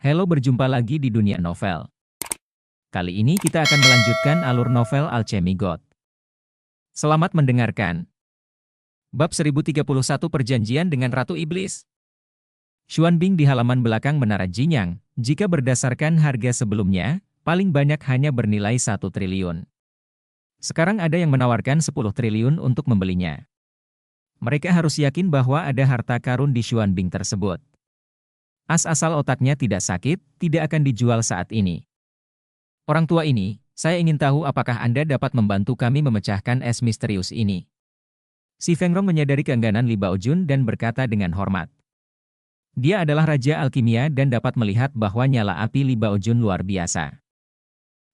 Halo, berjumpa lagi di dunia novel. Kali ini kita akan melanjutkan alur novel Alchemy God. Selamat mendengarkan. Bab 1031 Perjanjian dengan Ratu Iblis. Xuanbing di halaman belakang Menara Jinyang, jika berdasarkan harga sebelumnya, paling banyak hanya bernilai 1 triliun. Sekarang ada yang menawarkan 10 triliun untuk membelinya. Mereka harus yakin bahwa ada harta karun di Xuanbing tersebut. Asal otaknya tidak sakit, tidak akan dijual saat ini. Orang tua ini, saya ingin tahu apakah Anda dapat membantu kami memecahkan es misterius ini. Si Fengrong menyadari keengganan Li Baojun dan berkata dengan hormat. Dia adalah Raja Alkimia dan dapat melihat bahwa nyala api Li Baojun luar biasa.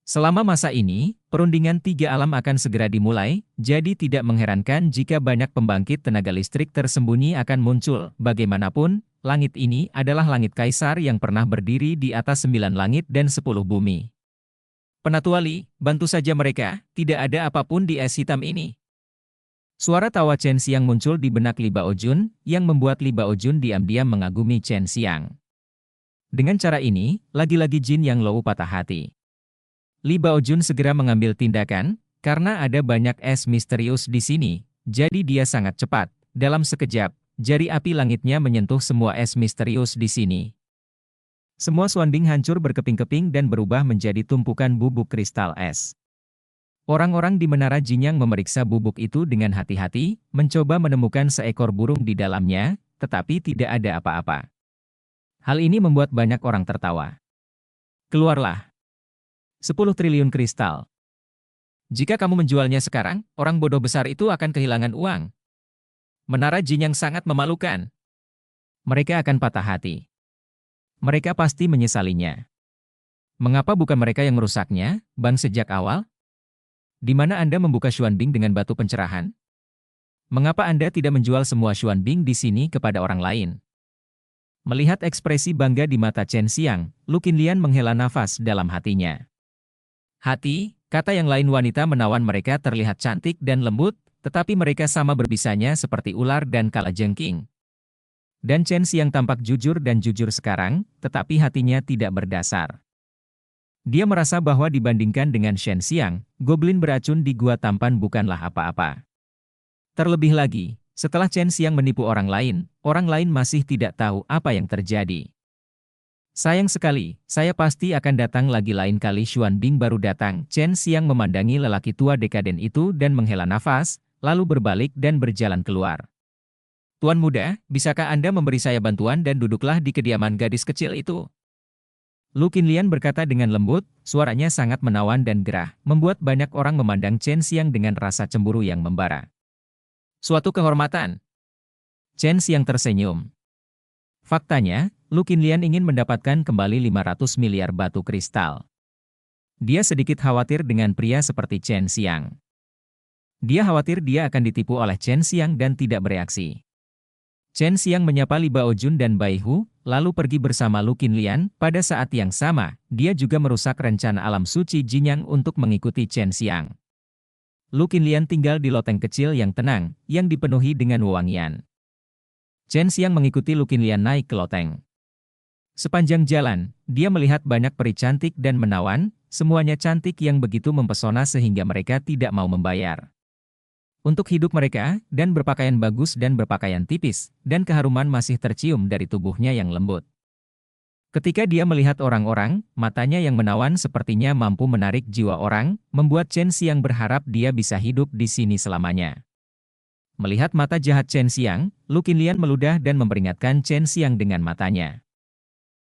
Selama masa ini, perundingan 3 alam akan segera dimulai, jadi tidak mengherankan jika banyak pembangkit tenaga listrik tersembunyi akan muncul. Bagaimanapun, langit ini adalah langit kaisar yang pernah berdiri di atas 9 langit dan 10 bumi. Penatua Li, bantu saja mereka, tidak ada apapun di es hitam ini. Suara tawa Chen Xiang muncul di benak Li Baojun, yang membuat Li Baojun diam-diam mengagumi Chen Xiang. Dengan cara ini, lagi-lagi Jin Yang Lou patah hati. Li Baojun segera mengambil tindakan, karena ada banyak es misterius di sini, jadi dia sangat cepat. Dalam sekejap, jari api langitnya menyentuh semua es misterius di sini. Semua Xuanbing hancur berkeping-keping dan berubah menjadi tumpukan bubuk kristal es. Orang-orang di Menara Jinyang memeriksa bubuk itu dengan hati-hati, mencoba menemukan seekor burung di dalamnya, tetapi tidak ada apa-apa. Hal ini membuat banyak orang tertawa. Keluarlah. 10 triliun kristal. Jika kamu menjualnya sekarang, orang bodoh besar itu akan kehilangan uang. Menara Jinyang sangat memalukan. Mereka akan patah hati. Mereka pasti menyesalinya. Mengapa bukan mereka yang merusaknya, Bang, sejak awal? Di mana Anda membuka Xuanbing dengan batu pencerahan? Mengapa Anda tidak menjual semua Xuanbing di sini kepada orang lain? Melihat ekspresi bangga di mata Chen Xiang, Lu Qinlian menghela nafas dalam hatinya. Hati, kata yang lain wanita menawan mereka terlihat cantik dan lembut, tetapi mereka sama berbisanya seperti ular dan kalajengking. Dan Chen Xiang tampak jujur dan jujur sekarang, tetapi hatinya tidak berdasar. Dia merasa bahwa dibandingkan dengan Shen Xiang, goblin beracun di gua tampan bukanlah apa-apa. Terlebih lagi, setelah Chen Xiang menipu orang lain masih tidak tahu apa yang terjadi. Sayang sekali, saya pasti akan datang lagi lain kali. Xuanbing baru datang. Chen Xiang memandangi lelaki tua dekaden itu dan menghela nafas, lalu berbalik dan berjalan keluar. Tuan muda, bisakah Anda memberi saya bantuan dan duduklah di kediaman gadis kecil itu? Lu Qinlian berkata dengan lembut, suaranya sangat menawan dan gerah, membuat banyak orang memandang Chen Xiang dengan rasa cemburu yang membara. Suatu kehormatan. Chen Xiang tersenyum. Faktanya, Lu Qinlian ingin mendapatkan kembali 500 miliar batu kristal. Dia sedikit khawatir dengan pria seperti Chen Xiang. Dia khawatir dia akan ditipu oleh Chen Xiang dan tidak bereaksi. Chen Xiang menyapa Li Baojun dan Bai Hu, lalu pergi bersama Lu Qinlian. Pada saat yang sama, dia juga merusak rencana alam suci Jinyang untuk mengikuti Chen Xiang. Lu Qinlian tinggal di loteng kecil yang tenang, yang dipenuhi dengan wewangian. Chen Xiang mengikuti Lu Qinlian naik ke loteng. Sepanjang jalan, dia melihat banyak peri cantik dan menawan, semuanya cantik yang begitu mempesona sehingga mereka tidak mau membayar. Untuk hidup mereka, dan berpakaian bagus dan berpakaian tipis, dan keharuman masih tercium dari tubuhnya yang lembut. Ketika dia melihat orang-orang, matanya yang menawan sepertinya mampu menarik jiwa orang, membuat Chen Xiang berharap dia bisa hidup di sini selamanya. Melihat mata jahat Chen Xiang, Lu Qinlian meludah dan memperingatkan Chen Xiang dengan matanya.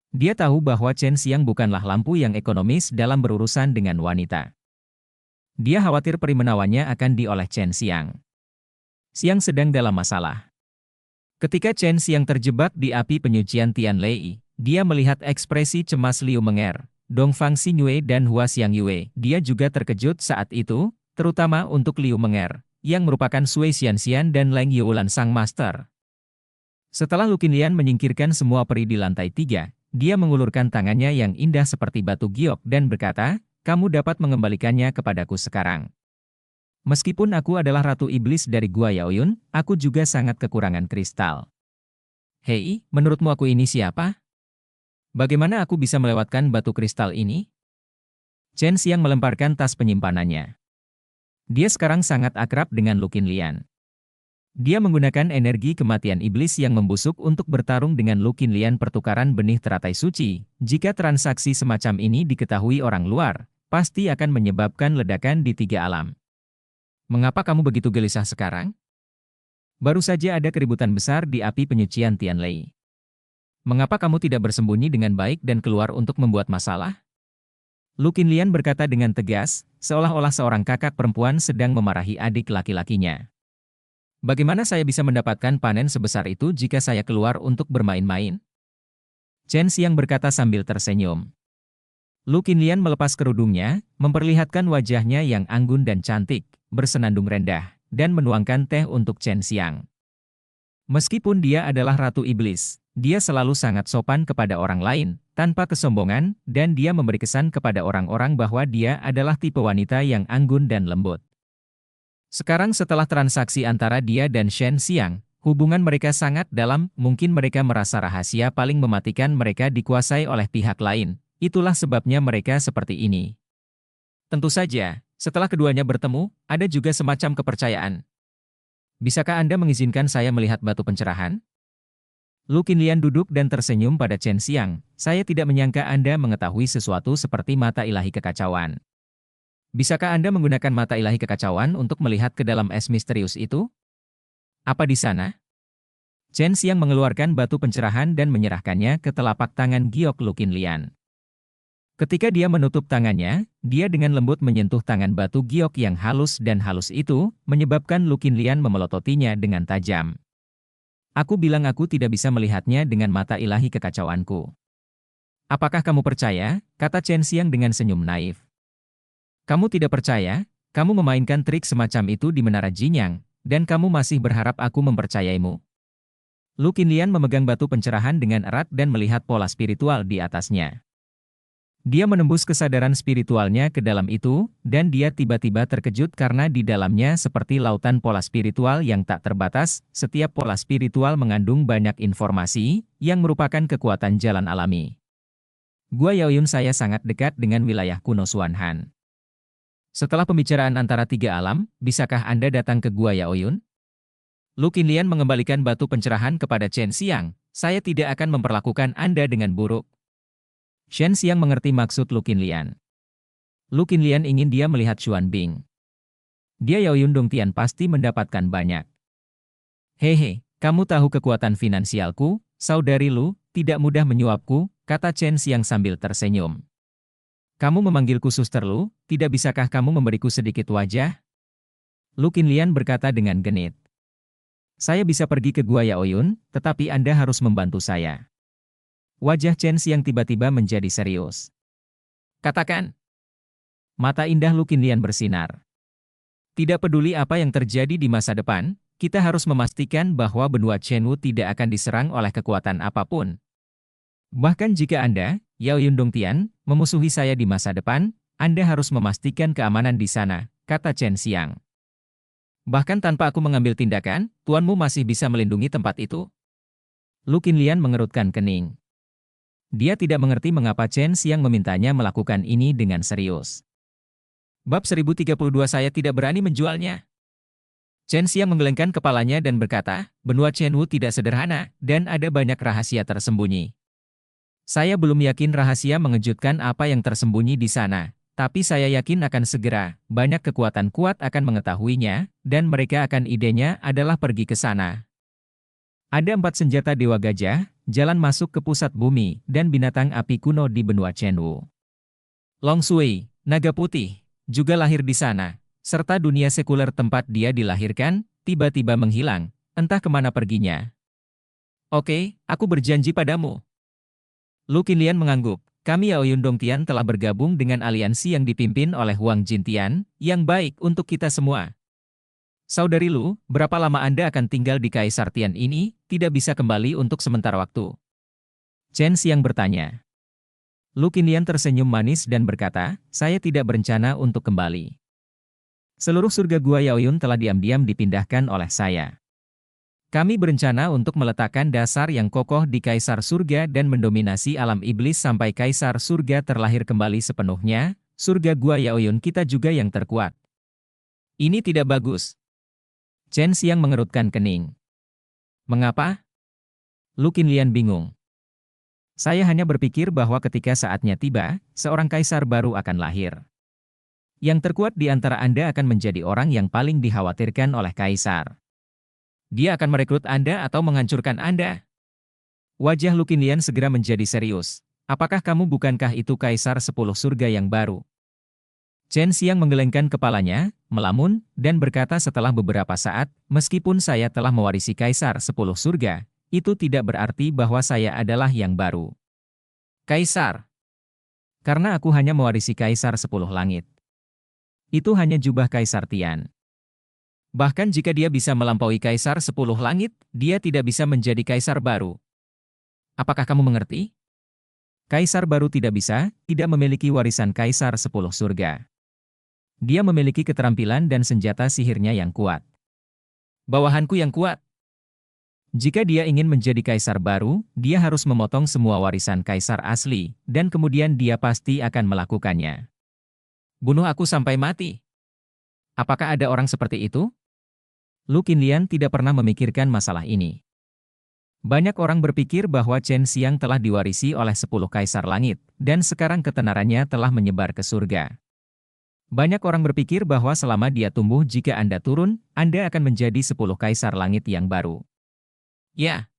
Dia tahu bahwa Chen Xiang bukanlah lampu yang ekonomis dalam berurusan dengan wanita. Dia khawatir peri menawannya akan dioleh Chen Xiang. Xiang sedang dalam masalah. Ketika Chen Xiang terjebak di api penyucian Tian Lei, dia melihat ekspresi cemas Liu Menger, Dongfang Xingyue dan Hua Xiangyue. Dia juga terkejut saat itu, terutama untuk Liu Menger, yang merupakan Sui Xianxian dan Leng Yuulan sang master. Setelah Lu Qinlian menyingkirkan semua peri di lantai 3, dia mengulurkan tangannya yang indah seperti batu giok dan berkata, kamu dapat mengembalikannya kepadaku sekarang. Meskipun aku adalah Ratu Iblis dari Gua Yaoyun, aku juga sangat kekurangan kristal. Hei, menurutmu aku ini siapa? Bagaimana aku bisa melewatkan batu kristal ini? Chen Xiang melemparkan tas penyimpanannya. Dia sekarang sangat akrab dengan Lu Qinlian. Dia menggunakan energi kematian iblis yang membusuk untuk bertarung dengan Lu Qinlian pertukaran benih teratai suci. Jika transaksi semacam ini diketahui orang luar, pasti akan menyebabkan ledakan di 3 alam. Mengapa kamu begitu gelisah sekarang? Baru saja ada keributan besar di api penyucian Tianlei. Mengapa kamu tidak bersembunyi dengan baik dan keluar untuk membuat masalah? Lu Qinlian berkata dengan tegas, seolah-olah seorang kakak perempuan sedang memarahi adik laki-lakinya. Bagaimana saya bisa mendapatkan panen sebesar itu jika saya keluar untuk bermain-main? Chen Xiang berkata sambil tersenyum. Lu Qinlian melepas kerudungnya, memperlihatkan wajahnya yang anggun dan cantik, bersenandung rendah, dan menuangkan teh untuk Chen Xiang. Meskipun dia adalah Ratu Iblis, dia selalu sangat sopan kepada orang lain, tanpa kesombongan, dan dia memberi kesan kepada orang-orang bahwa dia adalah tipe wanita yang anggun dan lembut. Sekarang setelah transaksi antara dia dan Shen Xiang, hubungan mereka sangat dalam, mungkin mereka merasa rahasia paling mematikan mereka dikuasai oleh pihak lain. Itulah sebabnya mereka seperti ini. Tentu saja, setelah keduanya bertemu, ada juga semacam kepercayaan. Bisakah Anda mengizinkan saya melihat batu pencerahan? Lu Qinlian duduk dan tersenyum pada Chen Xiang. Saya tidak menyangka Anda mengetahui sesuatu seperti mata ilahi kekacauan. Bisakah Anda menggunakan mata ilahi kekacauan untuk melihat ke dalam es misterius itu? Apa di sana? Chen Xiang mengeluarkan batu pencerahan dan menyerahkannya ke telapak tangan Giok Lu Qinlian. Ketika dia menutup tangannya, dia dengan lembut menyentuh tangan batu giok yang halus dan halus itu, menyebabkan Lu Qinlian memelototinya dengan tajam. Aku bilang aku tidak bisa melihatnya dengan mata ilahi kekacauanku. Apakah kamu percaya? Kata Chen Xiang dengan senyum naif. Kamu tidak percaya? Kamu memainkan trik semacam itu di Menara Jinyang, dan kamu masih berharap aku mempercayaimu. Lu Qinlian memegang batu pencerahan dengan erat dan melihat pola spiritual di atasnya. Dia menembus kesadaran spiritualnya ke dalam itu, dan dia tiba-tiba terkejut karena di dalamnya seperti lautan pola spiritual yang tak terbatas. Setiap pola spiritual mengandung banyak informasi, yang merupakan kekuatan jalan alami. Gua Yaoyun saya sangat dekat dengan wilayah kuno Xuanhan. Setelah pembicaraan antara 3 alam, bisakah Anda datang ke Gua Yaoyun? Lu Qinlian mengembalikan batu pencerahan kepada Chen Xiang. Saya tidak akan memperlakukan Anda dengan buruk. Shen Xiang mengerti maksud Lu Qinlian. Lu Qinlian ingin dia melihat Xuan Bing. Dia Yaoyun Dongtian pasti mendapatkan banyak. Hehe, kamu tahu kekuatan finansialku, saudari Lu, tidak mudah menyuapku, kata Chen Xiang sambil tersenyum. Kamu memanggilku suster Lu, tidak bisakah kamu memberiku sedikit wajah? Lu Qinlian berkata dengan genit. Saya bisa pergi ke Gua Yaoyun, tetapi Anda harus membantu saya. Wajah Chen Xiang tiba-tiba menjadi serius. Katakan. Mata indah Lu Qinlian bersinar. Tidak peduli apa yang terjadi di masa depan, kita harus memastikan bahwa benua Chenwu tidak akan diserang oleh kekuatan apapun. Bahkan jika Anda, Yaoyun Dongtian, memusuhi saya di masa depan, Anda harus memastikan keamanan di sana, kata Chen Xiang. Bahkan tanpa aku mengambil tindakan, tuanmu masih bisa melindungi tempat itu. Lu Qinlian mengerutkan kening. Dia tidak mengerti mengapa Chen Xiang memintanya melakukan ini dengan serius. Bab 1032 saya tidak berani menjualnya. Chen Xiang menggelengkan kepalanya dan berkata, benua Chenwu tidak sederhana, dan ada banyak rahasia tersembunyi. Saya belum yakin rahasia mengejutkan apa yang tersembunyi di sana, tapi saya yakin akan segera, banyak kekuatan kuat akan mengetahuinya, dan mereka akan idenya adalah pergi ke sana. Ada 4 senjata Dewa Gajah, jalan masuk ke pusat bumi, dan binatang api kuno di benua Chenwu. Long Sui, naga putih, juga lahir di sana, serta dunia sekuler tempat dia dilahirkan, tiba-tiba menghilang, entah kemana perginya. Oke, aku berjanji padamu. Lu Qinlian mengangguk. Kami Yaoyun Dongtian telah bergabung dengan aliansi yang dipimpin oleh Huang Jintian, yang baik untuk kita semua. Saudari Lu, berapa lama Anda akan tinggal di Kaisar Tian ini, tidak bisa kembali untuk sementara waktu? Chen Xiang bertanya. Lu Qinlian tersenyum manis dan berkata, saya tidak berencana untuk kembali. Seluruh surga Gua Yaoyun telah diam-diam dipindahkan oleh saya. Kami berencana untuk meletakkan dasar yang kokoh di Kaisar Surga dan mendominasi alam iblis sampai Kaisar Surga terlahir kembali sepenuhnya, surga Gua Yaoyun kita juga yang terkuat. Ini tidak bagus. Chen Xiang mengerutkan kening. Mengapa? Lu Qinlian bingung. Saya hanya berpikir bahwa ketika saatnya tiba, seorang kaisar baru akan lahir. Yang terkuat di antara Anda akan menjadi orang yang paling dikhawatirkan oleh kaisar. Dia akan merekrut Anda atau menghancurkan Anda. Wajah Lu Qinlian segera menjadi serius. Apakah kamu bukankah itu Kaisar 10 surga yang baru? Chen Xiang menggelengkan kepalanya, melamun, dan berkata setelah beberapa saat, meskipun saya telah mewarisi Kaisar 10 surga, itu tidak berarti bahwa saya adalah yang baru. Kaisar. Karena aku hanya mewarisi Kaisar 10 langit. Itu hanya jubah Kaisar Tian. Bahkan jika dia bisa melampaui Kaisar 10 langit, dia tidak bisa menjadi Kaisar baru. Apakah kamu mengerti? Kaisar baru tidak memiliki warisan Kaisar 10 surga. Dia memiliki keterampilan dan senjata sihirnya yang kuat. Bawahanku yang kuat. Jika dia ingin menjadi Kaisar baru, dia harus memotong semua warisan Kaisar asli, dan kemudian dia pasti akan melakukannya. Bunuh aku sampai mati. Apakah ada orang seperti itu? Lu Qinlian tidak pernah memikirkan masalah ini. Banyak orang berpikir bahwa Chen Xiang telah diwarisi oleh 10 kaisar langit, dan sekarang ketenarannya telah menyebar ke surga. Banyak orang berpikir bahwa selama dia tumbuh jika Anda turun, Anda akan menjadi 10 kaisar langit yang baru. Ya.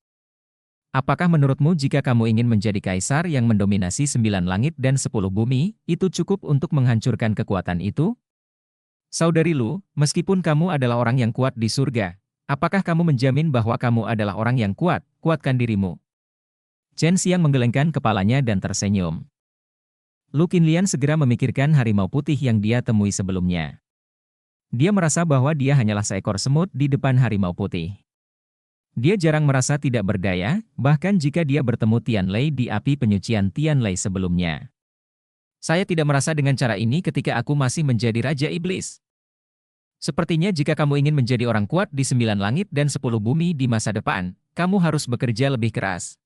Apakah menurutmu jika kamu ingin menjadi kaisar yang mendominasi 9 langit dan 10 bumi, itu cukup untuk menghancurkan kekuatan itu? Saudari Lu, meskipun kamu adalah orang yang kuat di surga, apakah kamu menjamin bahwa kamu adalah orang yang kuat? Kuatkan dirimu. Chen Xiang menggelengkan kepalanya dan tersenyum. Lu Qinlian segera memikirkan harimau putih yang dia temui sebelumnya. Dia merasa bahwa dia hanyalah seekor semut di depan harimau putih. Dia jarang merasa tidak berdaya, bahkan jika dia bertemu Tian Lei di api penyucian Tian Lei sebelumnya. Saya tidak merasa dengan cara ini ketika aku masih menjadi Raja Iblis. Sepertinya jika kamu ingin menjadi orang kuat di 9 langit dan 10 bumi di masa depan, kamu harus bekerja lebih keras.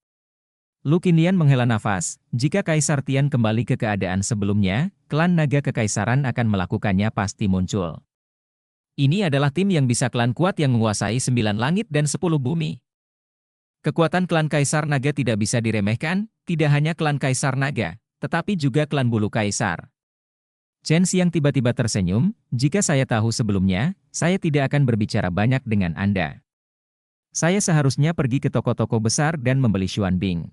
Lu Qinlian menghela nafas, jika Kaisar Tian kembali ke keadaan sebelumnya, klan naga kekaisaran akan melakukannya pasti muncul. Ini adalah tim yang bisa klan kuat yang menguasai 9 langit dan 10 bumi. Kekuatan klan Kaisar Naga tidak bisa diremehkan, tidak hanya klan Kaisar Naga, tetapi juga klan Bulu Kaisar. Chen Xiang tiba-tiba tersenyum, jika saya tahu sebelumnya, saya tidak akan berbicara banyak dengan Anda. Saya seharusnya pergi ke toko-toko besar dan membeli Xuan Bing.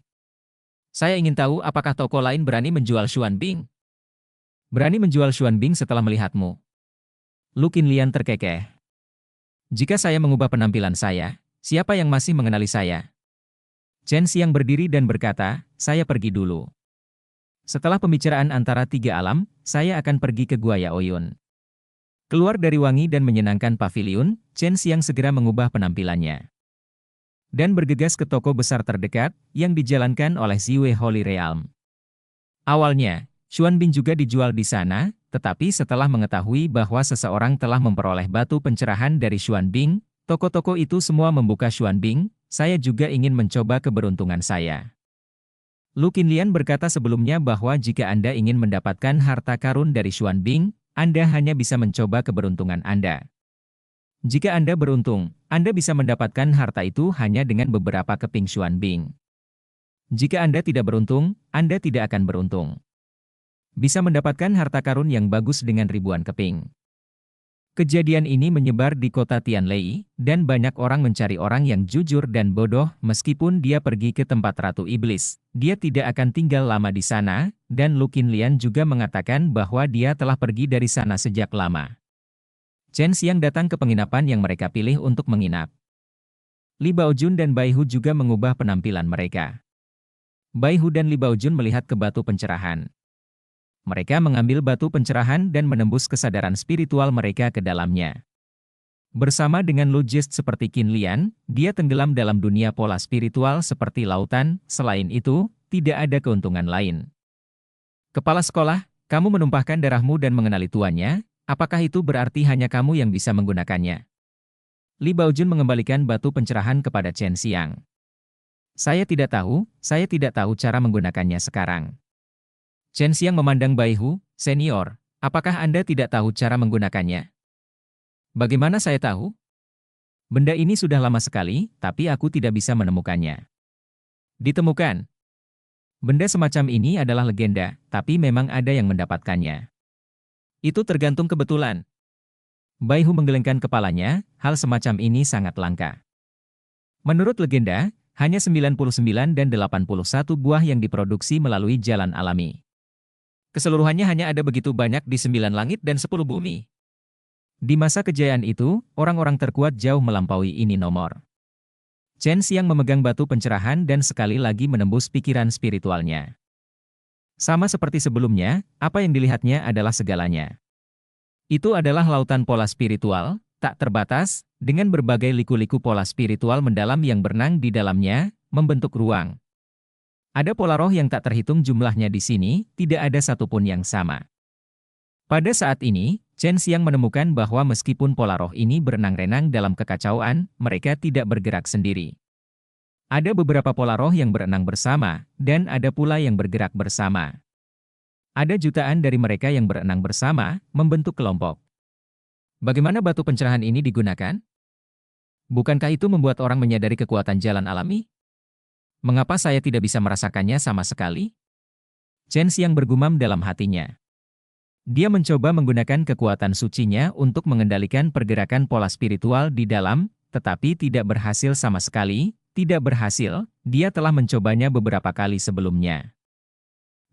Saya ingin tahu apakah toko lain berani menjual Xuan Bing. Berani menjual Xuan Bing setelah melihatmu. Lu Qinlian terkekeh. Jika saya mengubah penampilan saya, siapa yang masih mengenali saya? Chen Xiang berdiri dan berkata, saya pergi dulu. Setelah pembicaraan antara 3 alam, saya akan pergi ke Gua Yaoyun. Keluar dari wangi dan menyenangkan paviliun, Chen Xiang segera mengubah penampilannya. Dan bergegas ke toko besar terdekat, yang dijalankan oleh Ziwei Holy Realm. Awalnya, Xuan Bing juga dijual di sana, tetapi setelah mengetahui bahwa seseorang telah memperoleh batu pencerahan dari Xuan Bing, toko-toko itu semua membuka Xuan Bing, saya juga ingin mencoba keberuntungan saya. Lu Qinlian berkata sebelumnya bahwa jika Anda ingin mendapatkan harta karun dari Xuan Bing, Anda hanya bisa mencoba keberuntungan Anda. Jika Anda beruntung, Anda bisa mendapatkan harta itu hanya dengan beberapa keping Xuan Bing. Jika Anda tidak beruntung, Anda tidak akan beruntung. Bisa mendapatkan harta karun yang bagus dengan ribuan keping. Kejadian ini menyebar di kota Tianlei, dan banyak orang mencari orang yang jujur dan bodoh meskipun dia pergi ke tempat Ratu Iblis. Dia tidak akan tinggal lama di sana, dan Lu Qinlian juga mengatakan bahwa dia telah pergi dari sana sejak lama. Chen Xiang datang ke penginapan yang mereka pilih untuk menginap. Li Baojun dan Bai Hu juga mengubah penampilan mereka. Bai Hu dan Li Baojun melihat ke batu pencerahan. Mereka mengambil batu pencerahan dan menembus kesadaran spiritual mereka ke dalamnya. Bersama dengan Lu Jist seperti Qinlian, dia tenggelam dalam dunia pola spiritual seperti lautan, selain itu, tidak ada keuntungan lain. Kepala sekolah, kamu menumpahkan darahmu dan mengenali tuannya, apakah itu berarti hanya kamu yang bisa menggunakannya? Li Baojun mengembalikan batu pencerahan kepada Chen Xiang. Saya tidak tahu cara menggunakannya sekarang. Chen Xiang memandang Bai Hu, senior, apakah Anda tidak tahu cara menggunakannya? Bagaimana saya tahu? Benda ini sudah lama sekali, tapi aku tidak bisa menemukannya. Ditemukan. Benda semacam ini adalah legenda, tapi memang ada yang mendapatkannya. Itu tergantung kebetulan. Bai Hu menggelengkan kepalanya, hal semacam ini sangat langka. Menurut legenda, hanya 99 dan 81 buah yang diproduksi melalui jalan alami. Keseluruhannya hanya ada begitu banyak di 9 langit dan 10 bumi. Di masa kejayaan itu, orang-orang terkuat jauh melampaui ini nomor. Chen Xiang memegang batu pencerahan dan sekali lagi menembus pikiran spiritualnya. Sama seperti sebelumnya, apa yang dilihatnya adalah segalanya. Itu adalah lautan pola spiritual, tak terbatas, dengan berbagai liku-liku pola spiritual mendalam yang berenang di dalamnya, membentuk ruang. Ada pola roh yang tak terhitung jumlahnya di sini, tidak ada satupun yang sama. Pada saat ini, Chen Xiang menemukan bahwa meskipun pola roh ini berenang-renang dalam kekacauan, mereka tidak bergerak sendiri. Ada beberapa pola roh yang berenang bersama, dan ada pula yang bergerak bersama. Ada jutaan dari mereka yang berenang bersama, membentuk kelompok. Bagaimana batu pencerahan ini digunakan? Bukankah itu membuat orang menyadari kekuatan jalan alami? Mengapa saya tidak bisa merasakannya sama sekali? Chen Xiang bergumam dalam hatinya. Dia mencoba menggunakan kekuatan sucinya untuk mengendalikan pergerakan pola spiritual di dalam, tetapi tidak berhasil sama sekali. Tidak berhasil, dia telah mencobanya beberapa kali sebelumnya.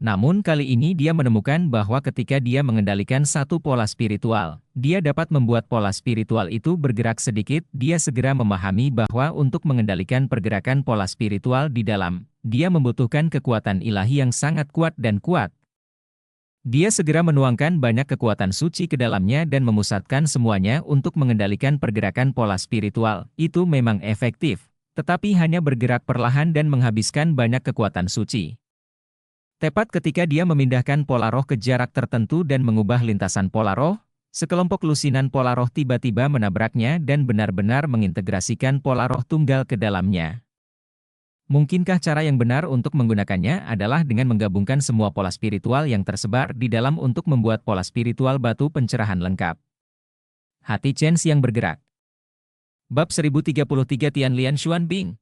Namun kali ini dia menemukan bahwa ketika dia mengendalikan satu pola spiritual, dia dapat membuat pola spiritual itu bergerak sedikit. Dia segera memahami bahwa untuk mengendalikan pergerakan pola spiritual di dalam, dia membutuhkan kekuatan ilahi yang sangat kuat dan kuat. Dia segera menuangkan banyak kekuatan suci ke dalamnya dan memusatkan semuanya untuk mengendalikan pergerakan pola spiritual. Itu memang efektif, tetapi hanya bergerak perlahan dan menghabiskan banyak kekuatan suci. Tepat ketika dia memindahkan pola roh ke jarak tertentu dan mengubah lintasan pola roh, sekelompok lusinan pola roh tiba-tiba menabraknya dan benar-benar mengintegrasikan pola roh tunggal ke dalamnya. Mungkinkah cara yang benar untuk menggunakannya adalah dengan menggabungkan semua pola spiritual yang tersebar di dalam untuk membuat pola spiritual batu pencerahan lengkap? Hati Chen Xiang bergerak. Bab 1033 Tianlian Xuanbing.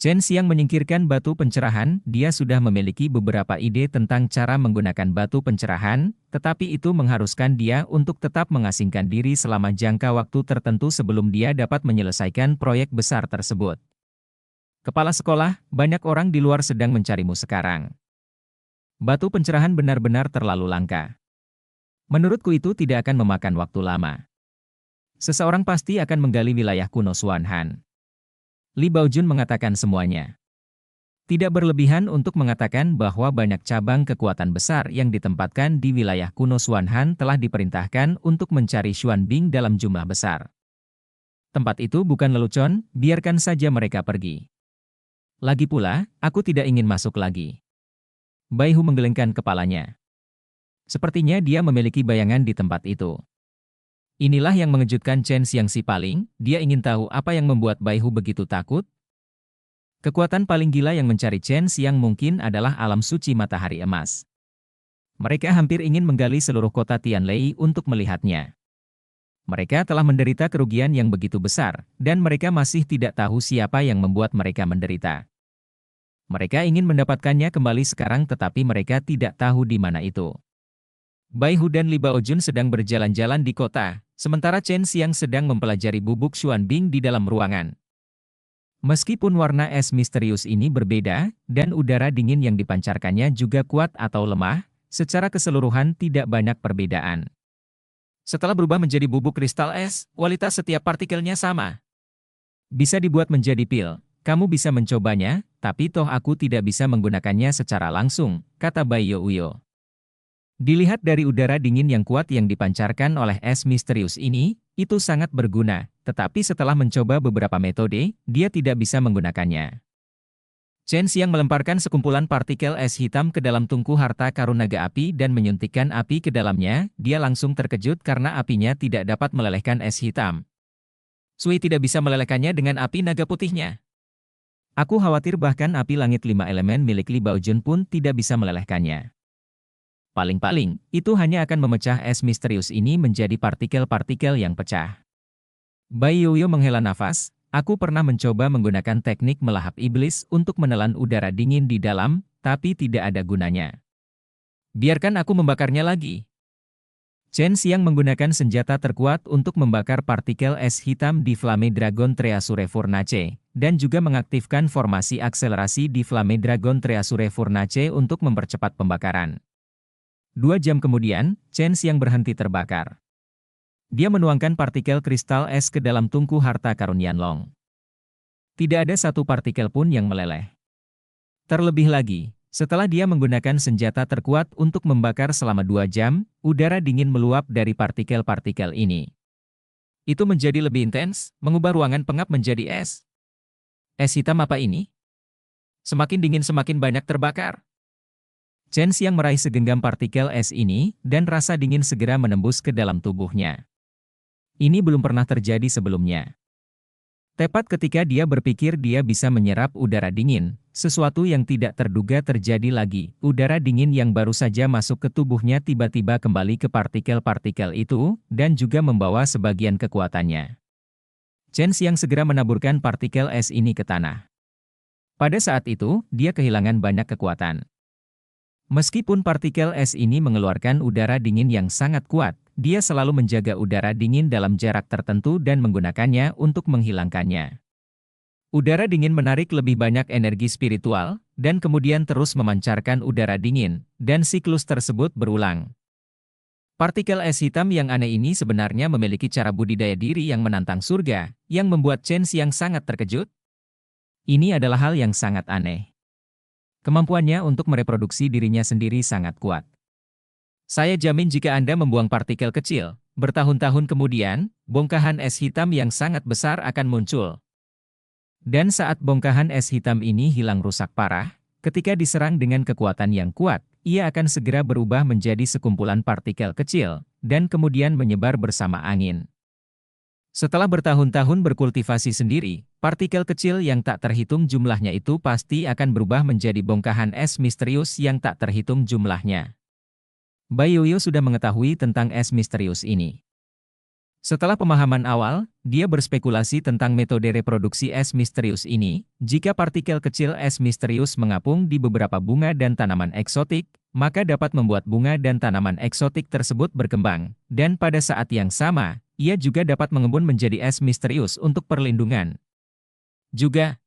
Chen Xiang menyingkirkan batu pencerahan. Dia sudah memiliki beberapa ide tentang cara menggunakan batu pencerahan, tetapi itu mengharuskan dia untuk tetap mengasingkan diri selama jangka waktu tertentu sebelum dia dapat menyelesaikan proyek besar tersebut. Kepala sekolah, banyak orang di luar sedang mencarimu sekarang. Batu pencerahan benar-benar terlalu langka. Menurutku itu tidak akan memakan waktu lama. Seseorang pasti akan menggali wilayah kuno Xuanhan. Li Baojun mengatakan semuanya. Tidak berlebihan untuk mengatakan bahwa banyak cabang kekuatan besar yang ditempatkan di wilayah kuno Xuanhan telah diperintahkan untuk mencari Xuanbing dalam jumlah besar. Tempat itu bukan lelucon, biarkan saja mereka pergi. Lagi pula, aku tidak ingin masuk lagi. Bai Hu menggelengkan kepalanya. Sepertinya dia memiliki bayangan di tempat itu. Inilah yang mengejutkan Chen Xiang si paling, dia ingin tahu apa yang membuat Bai Hu begitu takut. Kekuatan paling gila yang mencari Chen Xiang mungkin adalah alam suci matahari emas. Mereka hampir ingin menggali seluruh kota Tianlei untuk melihatnya. Mereka telah menderita kerugian yang begitu besar, dan mereka masih tidak tahu siapa yang membuat mereka menderita. Mereka ingin mendapatkannya kembali sekarang tetapi mereka tidak tahu di mana itu. Bai Hu dan Li Baojun sedang berjalan-jalan di kota, sementara Chen Xiang sedang mempelajari bubuk Xuanbing di dalam ruangan. Meskipun warna es misterius ini berbeda, dan udara dingin yang dipancarkannya juga kuat atau lemah, secara keseluruhan tidak banyak perbedaan. Setelah berubah menjadi bubuk kristal es, kualitas setiap partikelnya sama. Bisa dibuat menjadi pil, kamu bisa mencobanya, tapi toh aku tidak bisa menggunakannya secara langsung, kata Bai Youyo. Dilihat dari udara dingin yang kuat yang dipancarkan oleh es misterius ini, itu sangat berguna, tetapi setelah mencoba beberapa metode, dia tidak bisa menggunakannya. Chen Xiang melemparkan sekumpulan partikel es hitam ke dalam tungku harta karun naga api dan menyuntikkan api ke dalamnya. Dia langsung terkejut karena apinya tidak dapat melelehkan es hitam. Sui tidak bisa melelehkannya dengan api naga putihnya. Aku khawatir bahkan api langit 5 elemen milik Li Baojun pun tidak bisa melelehkannya. Paling-paling, itu hanya akan memecah es misterius ini menjadi partikel-partikel yang pecah. Bai Yoyo menghela nafas, aku pernah mencoba menggunakan teknik melahap iblis untuk menelan udara dingin di dalam, tapi tidak ada gunanya. Biarkan aku membakarnya lagi. Chen Xiang menggunakan senjata terkuat untuk membakar partikel es hitam di Flame Dragon Treasure Furnace, dan juga mengaktifkan formasi akselerasi di Flame Dragon Treasure Furnace untuk mempercepat pembakaran. 2 jam kemudian, Chen Xiang berhenti terbakar. Dia menuangkan partikel kristal es ke dalam tungku harta karun Yanlong. Tidak ada satu partikel pun yang meleleh. Terlebih lagi, setelah dia menggunakan senjata terkuat untuk membakar selama 2 jam, udara dingin meluap dari partikel-partikel ini. Itu menjadi lebih intens, mengubah ruangan pengap menjadi es. Es hitam apa ini? Semakin dingin semakin banyak terbakar. Chen Xiang meraih segenggam partikel es ini, dan rasa dingin segera menembus ke dalam tubuhnya. Ini belum pernah terjadi sebelumnya. Tepat ketika dia berpikir dia bisa menyerap udara dingin, sesuatu yang tidak terduga terjadi lagi. Udara dingin yang baru saja masuk ke tubuhnya tiba-tiba kembali ke partikel-partikel itu, dan juga membawa sebagian kekuatannya. Chen Xiang segera menaburkan partikel es ini ke tanah. Pada saat itu, dia kehilangan banyak kekuatan. Meskipun partikel es ini mengeluarkan udara dingin yang sangat kuat, dia selalu menjaga udara dingin dalam jarak tertentu dan menggunakannya untuk menghilangkannya. Udara dingin menarik lebih banyak energi spiritual, dan kemudian terus memancarkan udara dingin, dan siklus tersebut berulang. Partikel es hitam yang aneh ini sebenarnya memiliki cara budidaya diri yang menantang surga, yang membuat Chen Xiang sangat terkejut. Ini adalah hal yang sangat aneh. Kemampuannya untuk mereproduksi dirinya sendiri sangat kuat. Saya jamin jika Anda membuang partikel kecil, bertahun-tahun kemudian, bongkahan es hitam yang sangat besar akan muncul. Dan saat bongkahan es hitam ini hilang rusak parah, ketika diserang dengan kekuatan yang kuat, ia akan segera berubah menjadi sekumpulan partikel kecil, dan kemudian menyebar bersama angin. Setelah bertahun-tahun berkultivasi sendiri, partikel kecil yang tak terhitung jumlahnya itu pasti akan berubah menjadi bongkahan es misterius yang tak terhitung jumlahnya. Bai Yoyo sudah mengetahui tentang es misterius ini. Setelah pemahaman awal, dia berspekulasi tentang metode reproduksi es misterius ini. Jika partikel kecil es misterius mengapung di beberapa bunga dan tanaman eksotik, maka dapat membuat bunga dan tanaman eksotik tersebut berkembang, dan pada saat yang sama, ia juga dapat mengembun menjadi es misterius untuk perlindungan. Juga,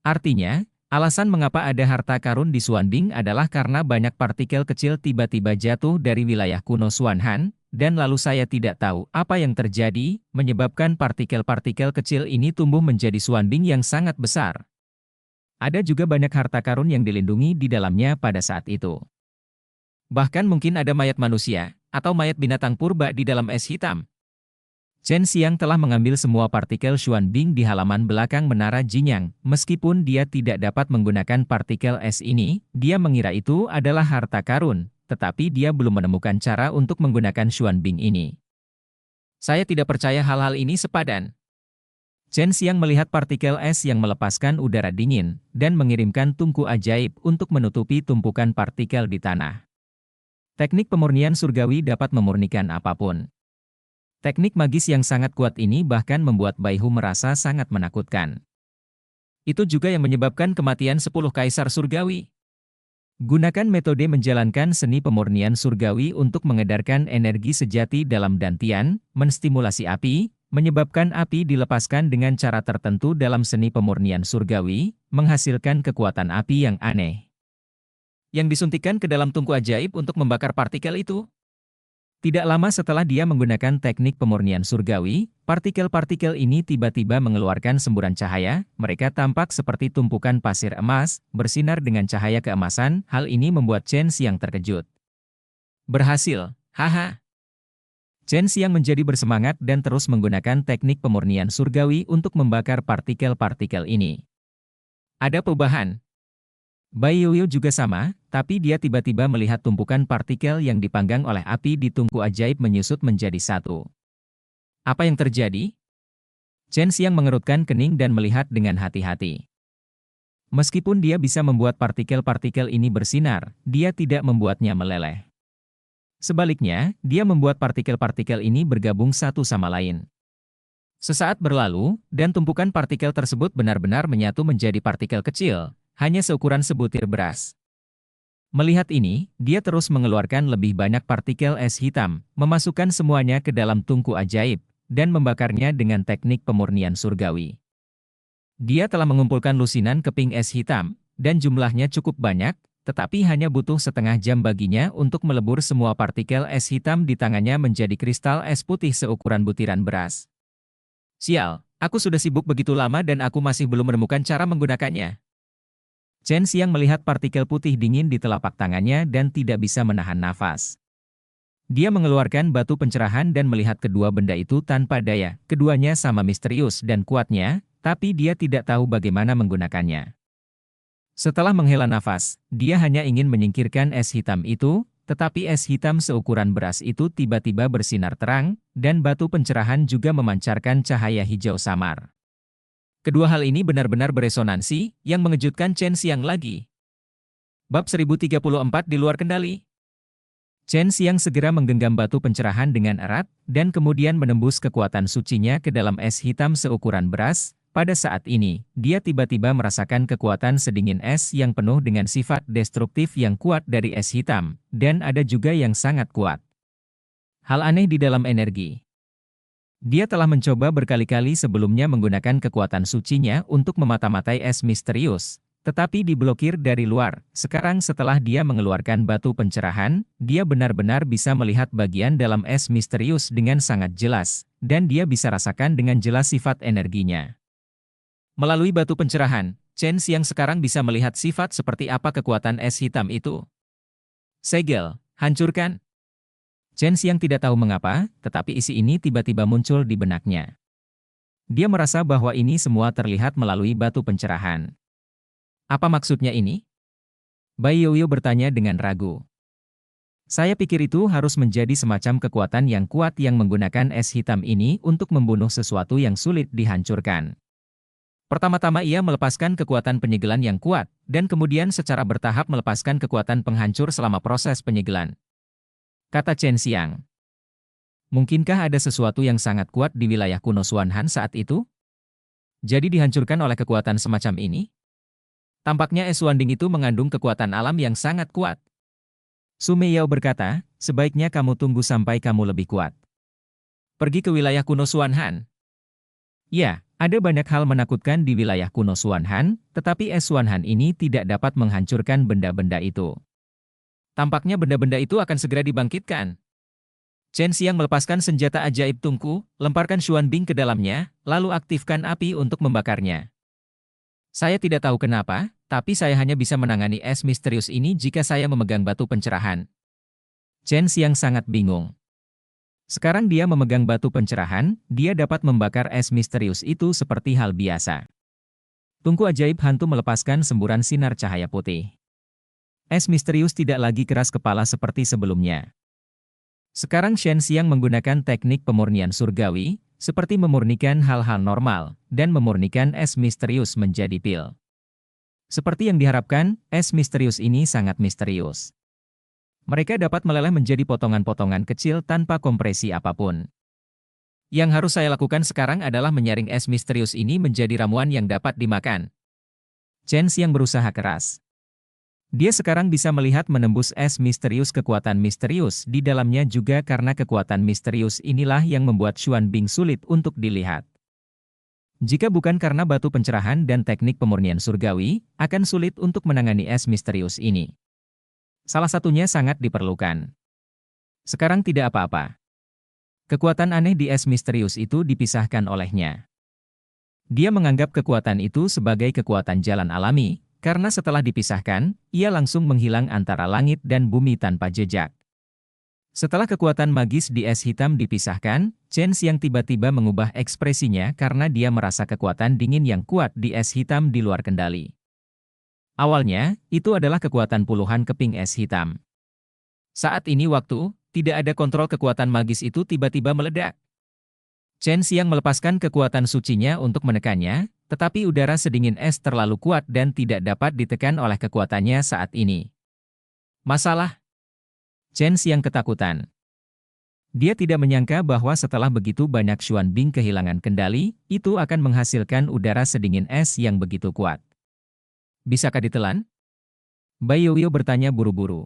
artinya, alasan mengapa ada harta karun di Xuanbing adalah karena banyak partikel kecil tiba-tiba jatuh dari wilayah kuno Xuanhan, dan lalu saya tidak tahu apa yang terjadi, menyebabkan partikel-partikel kecil ini tumbuh menjadi Xuanbing yang sangat besar. Ada juga banyak harta karun yang dilindungi di dalamnya pada saat itu. Bahkan mungkin ada mayat manusia, atau mayat binatang purba di dalam es hitam. Chen Xiang telah mengambil semua partikel Xuanbing di halaman belakang menara Jinyang. Meskipun dia tidak dapat menggunakan partikel es ini, dia mengira itu adalah harta karun, tetapi dia belum menemukan cara untuk menggunakan Xuanbing ini. Saya tidak percaya hal-hal ini sepadan. Chen Xiang melihat partikel es yang melepaskan udara dingin, dan mengirimkan tungku ajaib untuk menutupi tumpukan partikel di tanah. Teknik pemurnian surgawi dapat memurnikan apapun. Teknik magis yang sangat kuat ini bahkan membuat Bai Hu merasa sangat menakutkan. Itu juga yang menyebabkan kematian 10 kaisar surgawi. Gunakan metode menjalankan seni pemurnian surgawi untuk mengedarkan energi sejati dalam dantian, menstimulasi api, menyebabkan api dilepaskan dengan cara tertentu dalam seni pemurnian surgawi, menghasilkan kekuatan api yang aneh. Yang disuntikkan ke dalam tungku ajaib untuk membakar partikel itu. Tidak lama setelah dia menggunakan teknik pemurnian surgawi, partikel-partikel ini tiba-tiba mengeluarkan semburan cahaya. Mereka tampak seperti tumpukan pasir emas, bersinar dengan cahaya keemasan. Hal ini membuat Chen Xiang terkejut. Berhasil, haha. Chen Xiang menjadi bersemangat dan terus menggunakan teknik pemurnian surgawi untuk membakar partikel-partikel ini. Ada perubahan. Bai Yoyo juga sama, tapi dia tiba-tiba melihat tumpukan partikel yang dipanggang oleh api di tungku ajaib menyusut menjadi satu. Apa yang terjadi? Chen Xiang mengerutkan kening dan melihat dengan hati-hati. Meskipun dia bisa membuat partikel-partikel ini bersinar, dia tidak membuatnya meleleh. Sebaliknya, dia membuat partikel-partikel ini bergabung satu sama lain. Sesaat berlalu, dan tumpukan partikel tersebut benar-benar menyatu menjadi partikel kecil, hanya seukuran sebutir beras. Melihat ini, dia terus mengeluarkan lebih banyak partikel es hitam, memasukkan semuanya ke dalam tungku ajaib, dan membakarnya dengan teknik pemurnian surgawi. Dia telah mengumpulkan lusinan keping es hitam, dan jumlahnya cukup banyak, tetapi hanya butuh setengah jam baginya untuk melebur semua partikel es hitam di tangannya menjadi kristal es putih seukuran butiran beras. Sial, aku sudah sibuk begitu lama dan aku masih belum menemukan cara menggunakannya. Chen Xiang melihat partikel putih dingin di telapak tangannya dan tidak bisa menahan nafas. Dia mengeluarkan batu pencerahan dan melihat kedua benda itu tanpa daya. Keduanya sama misterius dan kuatnya, tapi dia tidak tahu bagaimana menggunakannya. Setelah menghela nafas, dia hanya ingin menyingkirkan es hitam itu, tetapi es hitam seukuran beras itu tiba-tiba bersinar terang, dan batu pencerahan juga memancarkan cahaya hijau samar. Kedua hal ini benar-benar beresonansi, yang mengejutkan Chen Xiang lagi. Bab 1034 di luar kendali. Chen Xiang segera menggenggam batu pencerahan dengan erat, dan kemudian menembus kekuatan sucinya ke dalam es hitam seukuran beras. Pada saat ini, dia tiba-tiba merasakan kekuatan sedingin es yang penuh dengan sifat destruktif yang kuat dari es hitam, dan ada juga yang sangat kuat. Hal aneh di dalam energi. Dia telah mencoba berkali-kali sebelumnya menggunakan kekuatan sucinya untuk memata-matai es misterius, tetapi diblokir dari luar. Sekarang setelah dia mengeluarkan batu pencerahan, dia benar-benar bisa melihat bagian dalam es misterius dengan sangat jelas, dan dia bisa rasakan dengan jelas sifat energinya. Melalui batu pencerahan, Chen Xiang sekarang bisa melihat sifat seperti apa kekuatan es hitam itu. Segel, hancurkan. Chen Xiang tidak tahu mengapa, tetapi isi ini tiba-tiba muncul di benaknya. Dia merasa bahwa ini semua terlihat melalui batu pencerahan. Apa maksudnya ini? Bai Yoyo bertanya dengan ragu. Saya pikir itu harus menjadi semacam kekuatan yang kuat yang menggunakan es hitam ini untuk membunuh sesuatu yang sulit dihancurkan. Pertama-tama ia melepaskan kekuatan penyegelan yang kuat, dan kemudian secara bertahap melepaskan kekuatan penghancur selama proses penyegelan. Kata Chen Xiang. Mungkinkah ada sesuatu yang sangat kuat di wilayah kuno Xuanhan saat itu? Jadi dihancurkan oleh kekuatan semacam ini? Tampaknya es Xuanding itu mengandung kekuatan alam yang sangat kuat. Su Meiyao berkata, sebaiknya kamu tunggu sampai kamu lebih kuat. Pergi ke wilayah kuno Xuanhan. Ya, ada banyak hal menakutkan di wilayah kuno Xuanhan, tetapi es Xuanhan ini tidak dapat menghancurkan benda-benda itu. Tampaknya benda-benda itu akan segera dibangkitkan. Chen Xiang melepaskan senjata ajaib tungku, lemparkan Xuanbing ke dalamnya, lalu aktifkan api untuk membakarnya. Saya tidak tahu kenapa, tapi saya hanya bisa menangani es misterius ini jika saya memegang batu pencerahan. Chen Xiang sangat bingung. Sekarang dia memegang batu pencerahan, dia dapat membakar es misterius itu seperti hal biasa. Tungku ajaib hantu melepaskan semburan sinar cahaya putih. Es misterius tidak lagi keras kepala seperti sebelumnya. Sekarang Chen Xiang menggunakan teknik pemurnian surgawi, seperti memurnikan hal-hal normal, dan memurnikan es misterius menjadi pil. Seperti yang diharapkan, es misterius ini sangat misterius. Mereka dapat meleleh menjadi potongan-potongan kecil tanpa kompresi apapun. Yang harus saya lakukan sekarang adalah menyaring es misterius ini menjadi ramuan yang dapat dimakan. Chen Xiang berusaha keras. Dia sekarang bisa melihat menembus es misterius kekuatan misterius di dalamnya juga karena kekuatan misterius inilah yang membuat Xuanbing sulit untuk dilihat. Jika bukan karena batu pencerahan dan teknik pemurnian surgawi, akan sulit untuk menangani es misterius ini. Salah satunya sangat diperlukan. Sekarang tidak apa-apa. Kekuatan aneh di es misterius itu dipisahkan olehnya. Dia menganggap kekuatan itu sebagai kekuatan jalan alami, karena setelah dipisahkan, ia langsung menghilang antara langit dan bumi tanpa jejak. Setelah kekuatan magis di es hitam dipisahkan, Chen Xiang tiba-tiba mengubah ekspresinya karena dia merasa kekuatan dingin yang kuat di es hitam di luar kendali. Awalnya, itu adalah kekuatan puluhan keping es hitam. Saat ini waktu, tidak ada kontrol kekuatan magis itu tiba-tiba meledak. Chen Xiang melepaskan kekuatan sucinya untuk menekannya, tetapi udara sedingin es terlalu kuat dan tidak dapat ditekan oleh kekuatannya saat ini. Masalah? Chen Xiang ketakutan. Dia tidak menyangka bahwa setelah begitu banyak Xuan Bing kehilangan kendali, itu akan menghasilkan udara sedingin es yang begitu kuat. Bisakah ditelan? Bai Yoyo bertanya buru-buru.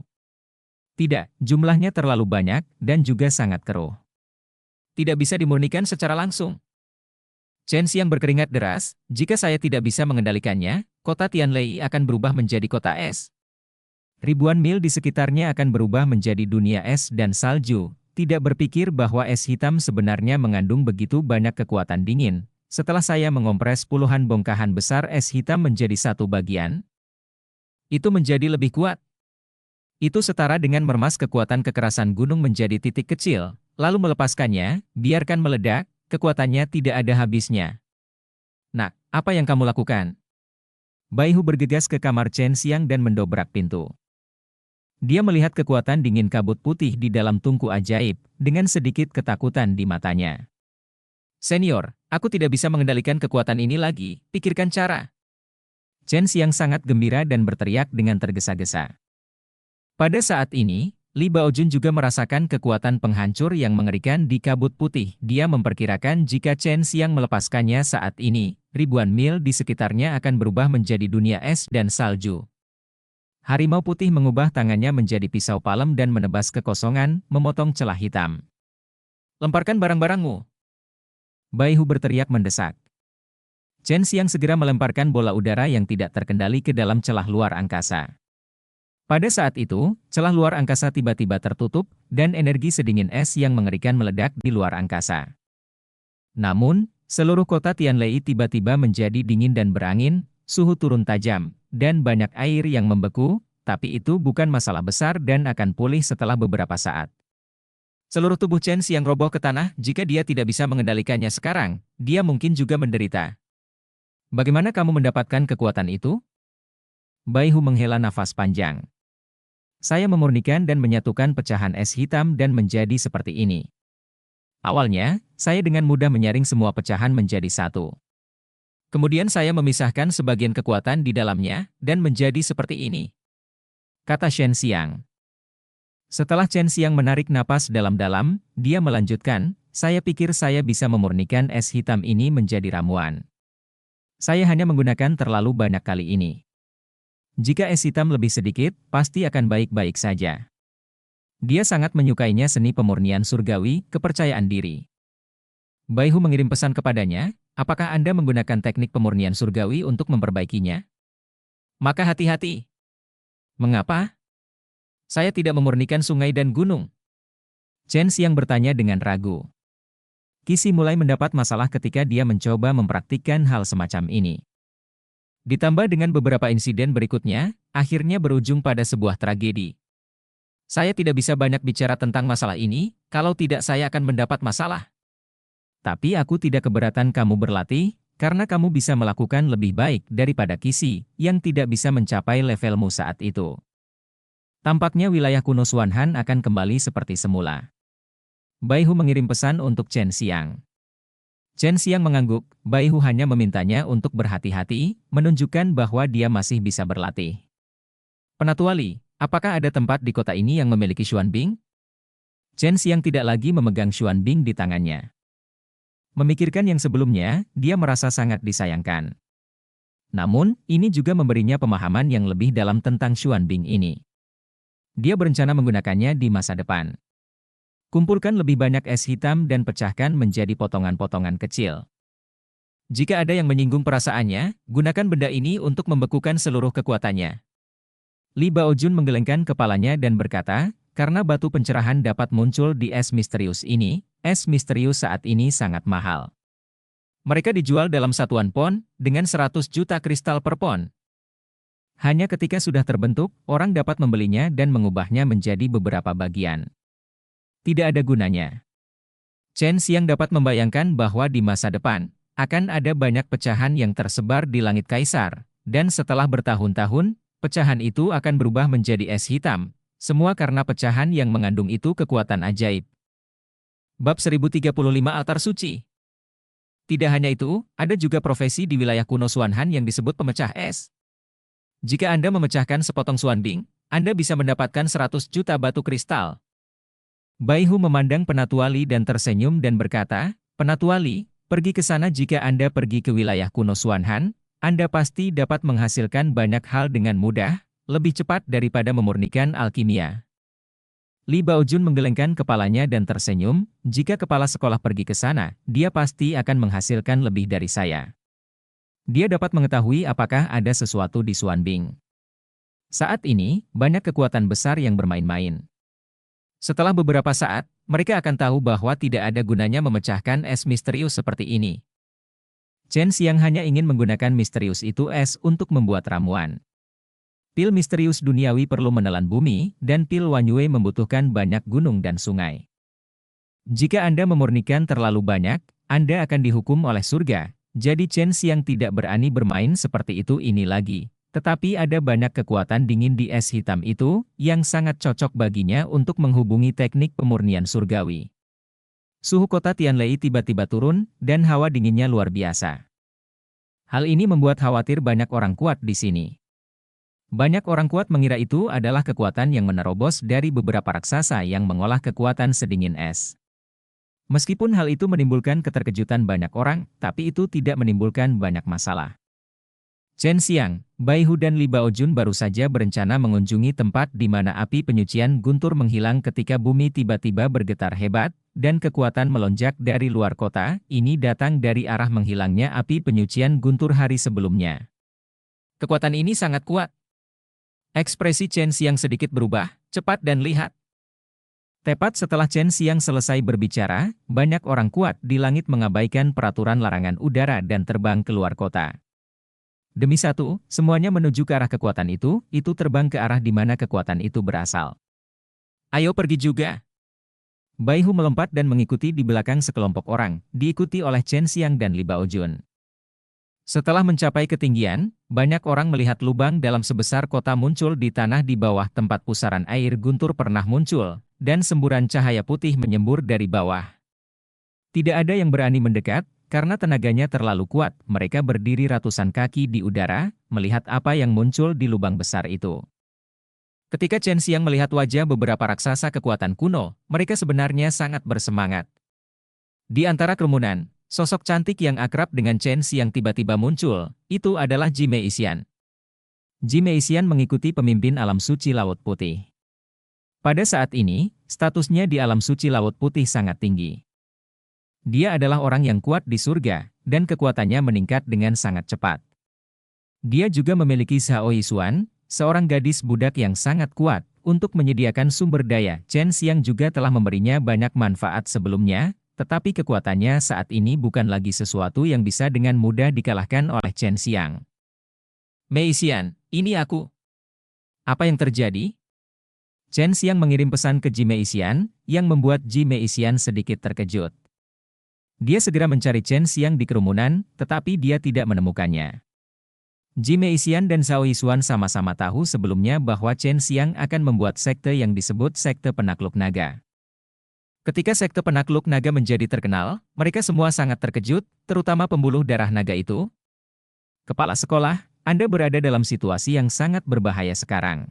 Tidak, jumlahnya terlalu banyak dan juga sangat keruh. Tidak bisa dimurnikan secara langsung. Chen Xiang berkeringat deras, jika saya tidak bisa mengendalikannya, kota Tianlei akan berubah menjadi kota es. Ribuan mil di sekitarnya akan berubah menjadi dunia es dan salju, tidak berpikir bahwa es hitam sebenarnya mengandung begitu banyak kekuatan dingin. Setelah saya mengompres puluhan bongkahan besar es hitam menjadi satu bagian, itu menjadi lebih kuat. Itu setara dengan meremas kekuatan kekerasan gunung menjadi titik kecil, lalu melepaskannya, biarkan meledak, kekuatannya tidak ada habisnya. Nak, apa yang kamu lakukan? Bai Hu bergegas ke kamar Chen Xiang dan mendobrak pintu. Dia melihat kekuatan dingin kabut putih di dalam tungku ajaib, dengan sedikit ketakutan di matanya. Senior, aku tidak bisa mengendalikan kekuatan ini lagi, pikirkan cara. Chen Xiang sangat gembira dan berteriak dengan tergesa-gesa. Pada saat ini, Li Baojun juga merasakan kekuatan penghancur yang mengerikan di kabut putih. Dia memperkirakan jika Chen Xiang melepaskannya saat ini, ribuan mil di sekitarnya akan berubah menjadi dunia es dan salju. Harimau putih mengubah tangannya menjadi pisau palem dan menebas kekosongan, memotong celah hitam. Lemparkan barang-barangmu. Bai Hu berteriak mendesak. Chen Xiang segera melemparkan bola udara yang tidak terkendali ke dalam celah luar angkasa. Pada saat itu, celah luar angkasa tiba-tiba tertutup, dan energi sedingin es yang mengerikan meledak di luar angkasa. Namun, seluruh kota Tianlei tiba-tiba menjadi dingin dan berangin, suhu turun tajam, dan banyak air yang membeku, tapi itu bukan masalah besar dan akan pulih setelah beberapa saat. Seluruh tubuh Chen Xiang roboh ke tanah, jika dia tidak bisa mengendalikannya sekarang, dia mungkin juga menderita. Bagaimana kamu mendapatkan kekuatan itu? Bai Hu menghela nafas panjang. Saya memurnikan dan menyatukan pecahan es hitam dan menjadi seperti ini. Awalnya, saya dengan mudah menyaring semua pecahan menjadi satu. Kemudian saya memisahkan sebagian kekuatan di dalamnya, dan menjadi seperti ini. Kata Chen Xiang. Setelah Chen Xiang menarik napas dalam-dalam, dia melanjutkan, saya pikir saya bisa memurnikan es hitam ini menjadi ramuan. Saya hanya menggunakan terlalu banyak kali ini. Jika es hitam lebih sedikit, pasti akan baik-baik saja. Dia sangat menyukainya seni pemurnian surgawi, kepercayaan diri. Bai Hu mengirim pesan kepadanya, apakah Anda menggunakan teknik pemurnian surgawi untuk memperbaikinya? Maka hati-hati. Mengapa? Saya tidak memurnikan sungai dan gunung. Chen Xiang bertanya dengan ragu. Qixi mulai mendapat masalah ketika dia mencoba mempraktikkan hal semacam ini. Ditambah dengan beberapa insiden berikutnya, akhirnya berujung pada sebuah tragedi. Saya tidak bisa banyak bicara tentang masalah ini, kalau tidak saya akan mendapat masalah. Tapi aku tidak keberatan kamu berlatih, karena kamu bisa melakukan lebih baik daripada Qixi, yang tidak bisa mencapai levelmu saat itu. Tampaknya wilayah kuno Xuanhan akan kembali seperti semula. Bai Hu mengirim pesan untuk Chen Xiang. Chen Xiang mengangguk, Bai Hu hanya memintanya untuk berhati-hati, menunjukkan bahwa dia masih bisa berlatih. Penatua Li, apakah ada tempat di kota ini yang memiliki Xuan Bing? Chen Xiang tidak lagi memegang Xuan Bing di tangannya. Memikirkan yang sebelumnya, dia merasa sangat disayangkan. Namun, ini juga memberinya pemahaman yang lebih dalam tentang Xuan Bing ini. Dia berencana menggunakannya di masa depan. Kumpulkan lebih banyak es hitam dan pecahkan menjadi potongan-potongan kecil. Jika ada yang menyinggung perasaannya, gunakan benda ini untuk membekukan seluruh kekuatannya. Li Baojun menggelengkan kepalanya dan berkata, karena batu pencerahan dapat muncul di es misterius ini, es misterius saat ini sangat mahal. Mereka dijual dalam satuan pon, dengan 100 juta kristal per pon. Hanya ketika sudah terbentuk, orang dapat membelinya dan mengubahnya menjadi beberapa bagian. Tidak ada gunanya. Chen Xiang dapat membayangkan bahwa di masa depan, akan ada banyak pecahan yang tersebar di langit kaisar, dan setelah bertahun-tahun, pecahan itu akan berubah menjadi es hitam, semua karena pecahan yang mengandung itu kekuatan ajaib. Bab 1035 Altar Suci. Tidak hanya itu, ada juga profesi di wilayah kuno Xuanhan yang disebut pemecah es. Jika Anda memecahkan sepotong Xuanbing, Anda bisa mendapatkan 100 juta batu kristal. Bai Hu memandang Penatuali dan tersenyum dan berkata, Penatuali, pergi ke sana. Jika Anda pergi ke wilayah kuno Xuanhan, Anda pasti dapat menghasilkan banyak hal dengan mudah, lebih cepat daripada memurnikan alkimia. Li Baojun menggelengkan kepalanya dan tersenyum, jika kepala sekolah pergi ke sana, dia pasti akan menghasilkan lebih dari saya. Dia dapat mengetahui apakah ada sesuatu di Xuanbing. Saat ini, banyak kekuatan besar yang bermain-main. Setelah beberapa saat, mereka akan tahu bahwa tidak ada gunanya memecahkan es misterius seperti ini. Chen Xiang hanya ingin menggunakan misterius itu es untuk membuat ramuan. Pil misterius duniawi perlu menelan bumi, dan pil Wanyue membutuhkan banyak gunung dan sungai. Jika Anda memurnikan terlalu banyak, Anda akan dihukum oleh surga. Jadi Chen Xiang tidak berani bermain seperti itu ini lagi. Tetapi ada banyak kekuatan dingin di es hitam itu, yang sangat cocok baginya untuk menghubungi teknik pemurnian surgawi. Suhu kota Tianlei tiba-tiba turun, dan hawa dinginnya luar biasa. Hal ini membuat khawatir banyak orang kuat di sini. Banyak orang kuat mengira itu adalah kekuatan yang menerobos dari beberapa raksasa yang mengolah kekuatan sedingin es. Meskipun hal itu menimbulkan keterkejutan banyak orang, tapi itu tidak menimbulkan banyak masalah. Chen Xiang, Bai Hu dan Li Baojun baru saja berencana mengunjungi tempat di mana api penyucian guntur menghilang ketika bumi tiba-tiba bergetar hebat, dan kekuatan melonjak dari luar kota. Ini datang dari arah menghilangnya api penyucian guntur hari sebelumnya. Kekuatan ini sangat kuat. Ekspresi Chen Xiang sedikit berubah, cepat dan lihat. Tepat setelah Chen Xiang selesai berbicara, banyak orang kuat di langit mengabaikan peraturan larangan udara dan terbang keluar kota. Demi satu, semuanya menuju ke arah kekuatan itu terbang ke arah di mana kekuatan itu berasal. Ayo pergi juga. Bai Hu melompat dan mengikuti di belakang sekelompok orang, diikuti oleh Chen Xiang dan Li Baojun. Setelah mencapai ketinggian, banyak orang melihat lubang dalam sebesar kota muncul di tanah di bawah tempat pusaran air guntur pernah muncul, dan semburan cahaya putih menyembur dari bawah. Tidak ada yang berani mendekat, karena tenaganya terlalu kuat. Mereka berdiri ratusan kaki di udara, melihat apa yang muncul di lubang besar itu. Ketika Chen Xiang melihat wajah beberapa raksasa kekuatan kuno, mereka sebenarnya sangat bersemangat. Di antara kerumunan, sosok cantik yang akrab dengan Chen Xiang tiba-tiba muncul, itu adalah Ji Meixian. Ji Meixian mengikuti pemimpin alam suci Laut Putih. Pada saat ini, statusnya di alam suci Laut Putih sangat tinggi. Dia adalah orang yang kuat di surga, dan kekuatannya meningkat dengan sangat cepat. Dia juga memiliki Xiao Yixuan, seorang gadis budak yang sangat kuat, untuk menyediakan sumber daya. Chen Xiang juga telah memberinya banyak manfaat sebelumnya, tetapi kekuatannya saat ini bukan lagi sesuatu yang bisa dengan mudah dikalahkan oleh Chen Xiang. Meixian, ini aku. Apa yang terjadi? Chen Xiang mengirim pesan ke Ji Meixian, yang membuat Ji Meixian sedikit terkejut. Dia segera mencari Chen Xiang di kerumunan, tetapi dia tidak menemukannya. Ji Meixian dan Xiao Yixuan sama-sama tahu sebelumnya bahwa Chen Xiang akan membuat sekte yang disebut Sekte Penakluk Naga. Ketika Sekte Penakluk Naga menjadi terkenal, mereka semua sangat terkejut, terutama pembuluh darah naga itu. Kepala sekolah, Anda berada dalam situasi yang sangat berbahaya sekarang.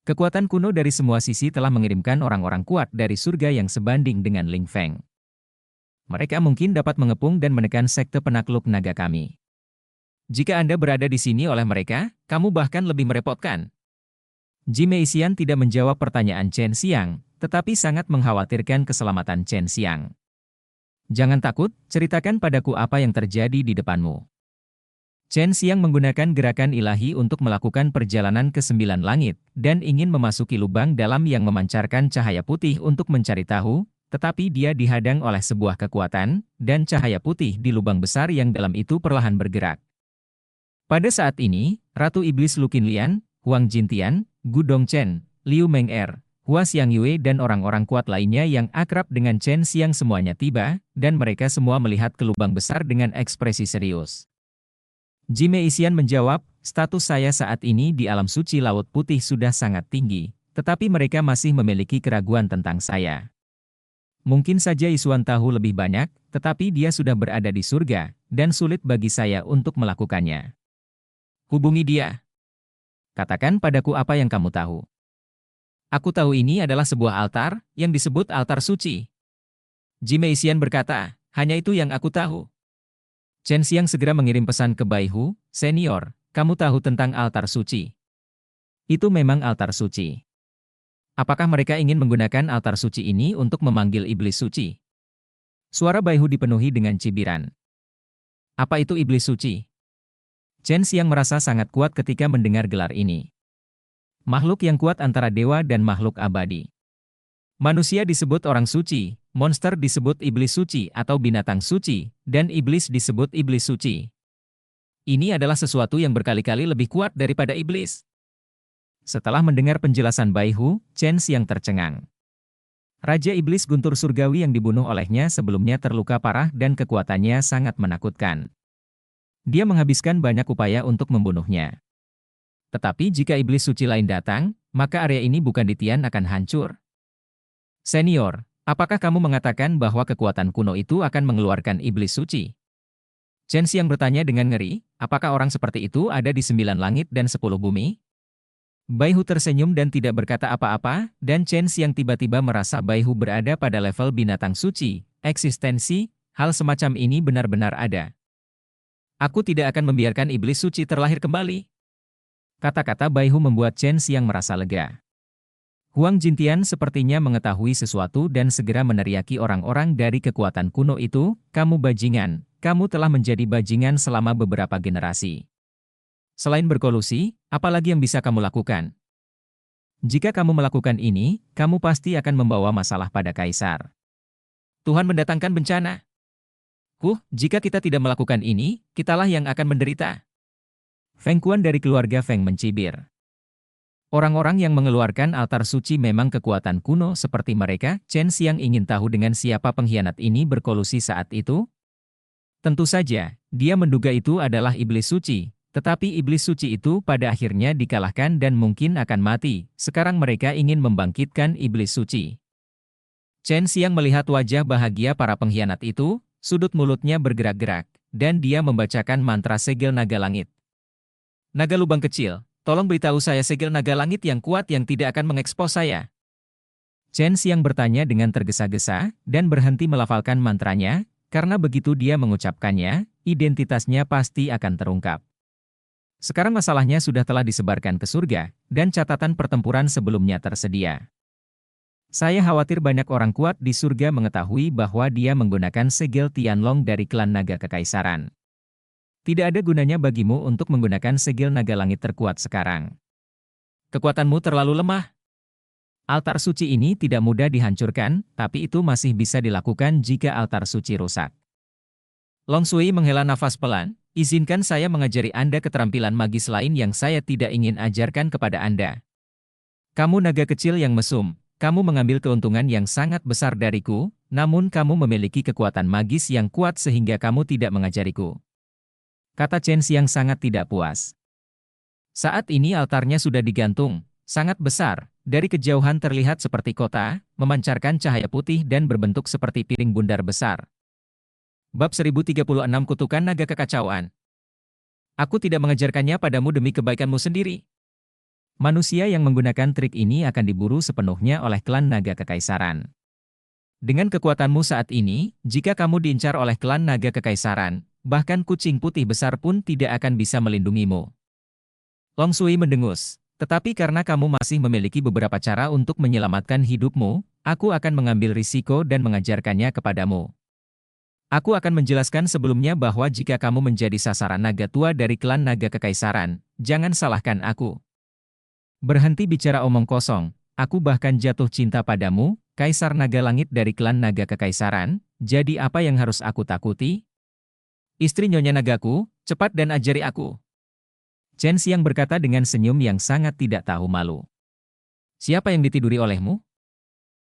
Kekuatan kuno dari semua sisi telah mengirimkan orang-orang kuat dari surga yang sebanding dengan Ling Feng. Mereka mungkin dapat mengepung dan menekan Sekte Penakluk Naga kami. Jika Anda berada di sini oleh mereka, kamu bahkan lebih merepotkan. Ji Meixian tidak menjawab pertanyaan Chen Xiang, tetapi sangat mengkhawatirkan keselamatan Chen Xiang. Jangan takut, ceritakan padaku apa yang terjadi di depanmu. Chen Xiang menggunakan gerakan ilahi untuk melakukan perjalanan ke 9 langit, dan ingin memasuki lubang dalam yang memancarkan cahaya putih untuk mencari tahu, tetapi dia dihadang oleh sebuah kekuatan, dan cahaya putih di lubang besar yang dalam itu perlahan bergerak. Pada saat ini, Ratu Iblis Lu Qinlian, Huang Jintian, Gu Dongchen, Liu Meng'er, Hua Xiangyue dan orang-orang kuat lainnya yang akrab dengan Chen Xiang semuanya tiba, dan mereka semua melihat ke lubang besar dengan ekspresi serius. Ji Meixian menjawab, status saya saat ini di alam suci Laut Putih sudah sangat tinggi, tetapi mereka masih memiliki keraguan tentang saya. Mungkin saja Isuan tahu lebih banyak, tetapi dia sudah berada di surga, dan sulit bagi saya untuk melakukannya. Hubungi dia. Katakan padaku apa yang kamu tahu. Aku tahu ini adalah sebuah altar, yang disebut altar suci. Jime Isian berkata, hanya itu yang aku tahu. Chen Xiang segera mengirim pesan ke Bai Hu, senior, kamu tahu tentang altar suci. Itu memang altar suci. Apakah mereka ingin menggunakan altar suci ini untuk memanggil iblis suci? Suara Bai Hu dipenuhi dengan cibiran. Apa itu iblis suci? Chen Xiang merasa sangat kuat ketika mendengar gelar ini. Makhluk yang kuat antara dewa dan makhluk abadi. Manusia disebut orang suci, monster disebut iblis suci atau binatang suci, dan iblis disebut iblis suci. Ini adalah sesuatu yang berkali-kali lebih kuat daripada iblis. Setelah mendengar penjelasan Bai Hu, Chen Xiang tercengang. Raja Iblis Guntur Surgawi yang dibunuh olehnya sebelumnya terluka parah dan kekuatannya sangat menakutkan. Dia menghabiskan banyak upaya untuk membunuhnya. Tetapi jika iblis suci lain datang, maka area ini bukan Ditian akan hancur. Senior, apakah kamu mengatakan bahwa kekuatan kuno itu akan mengeluarkan iblis suci? Chen Xiang bertanya dengan ngeri, apakah orang seperti itu ada di 9 langit dan 10 bumi? Bai Hu tersenyum dan tidak berkata apa-apa, dan Chen Xiang tiba-tiba merasa Bai Hu berada pada level binatang suci, eksistensi, hal semacam ini benar-benar ada. Aku tidak akan membiarkan iblis suci terlahir kembali. Kata-kata Bai Hu membuat Chen Xiang merasa lega. Huang Jintian sepertinya mengetahui sesuatu dan segera meneriaki orang-orang dari kekuatan kuno itu, kamu bajingan, kamu telah menjadi bajingan selama beberapa generasi. Selain berkolusi, apa lagi yang bisa kamu lakukan? Jika kamu melakukan ini, kamu pasti akan membawa masalah pada kaisar. Tuhan mendatangkan bencana. Jika kita tidak melakukan ini, kitalah yang akan menderita. Feng Quan dari keluarga Feng mencibir. Orang-orang yang mengeluarkan altar suci memang kekuatan kuno seperti mereka. Chen Xiang ingin tahu dengan siapa pengkhianat ini berkolusi saat itu. Tentu saja, dia menduga itu adalah iblis suci. Tetapi iblis suci itu pada akhirnya dikalahkan dan mungkin akan mati. Sekarang mereka ingin membangkitkan iblis suci. Chen Xiang melihat wajah bahagia para pengkhianat itu, sudut mulutnya bergerak-gerak, dan dia membacakan mantra segel naga langit. Naga lubang kecil, tolong beritahu saya segel naga langit yang kuat yang tidak akan mengekspos saya. Chen Xiang bertanya dengan tergesa-gesa, dan berhenti melafalkan mantranya, karena begitu dia mengucapkannya, identitasnya pasti akan terungkap. Sekarang masalahnya sudah telah disebarkan ke surga, dan catatan pertempuran sebelumnya tersedia. Saya khawatir banyak orang kuat di surga mengetahui bahwa dia menggunakan segel Tianlong dari klan naga kekaisaran. Tidak ada gunanya bagimu untuk menggunakan segel naga langit terkuat sekarang. Kekuatanmu terlalu lemah. Altar suci ini tidak mudah dihancurkan, tapi itu masih bisa dilakukan jika altar suci rusak. Long Sui menghela nafas pelan. Izinkan saya mengajari Anda keterampilan magis lain yang saya tidak ingin ajarkan kepada Anda. Kamu naga kecil yang mesum, kamu mengambil keuntungan yang sangat besar dariku, namun kamu memiliki kekuatan magis yang kuat sehingga kamu tidak mengajariku. Kata Chen Xiang sangat tidak puas. Saat ini altarnya sudah digantung, sangat besar, dari kejauhan terlihat seperti kota, memancarkan cahaya putih dan berbentuk seperti piring bundar besar. Bab 1036 Kutukan Naga Kekacauan. Aku tidak mengajarkannya padamu demi kebaikanmu sendiri. Manusia yang menggunakan trik ini akan diburu sepenuhnya oleh klan naga kekaisaran. Dengan kekuatanmu saat ini, jika kamu diincar oleh klan naga kekaisaran, bahkan kucing putih besar pun tidak akan bisa melindungimu. Long Sui mendengus, tetapi karena kamu masih memiliki beberapa cara untuk menyelamatkan hidupmu, aku akan mengambil risiko dan mengajarkannya kepadamu. Aku akan menjelaskan sebelumnya bahwa jika kamu menjadi sasaran naga tua dari klan naga kekaisaran, jangan salahkan aku. Berhenti bicara omong kosong, aku bahkan jatuh cinta padamu, Kaisar Naga Langit dari klan naga kekaisaran, jadi apa yang harus aku takuti? Istri Nyonya Nagaku, cepat dan ajari aku. Chen Xiang berkata dengan senyum yang sangat tidak tahu malu. Siapa yang ditiduri olehmu?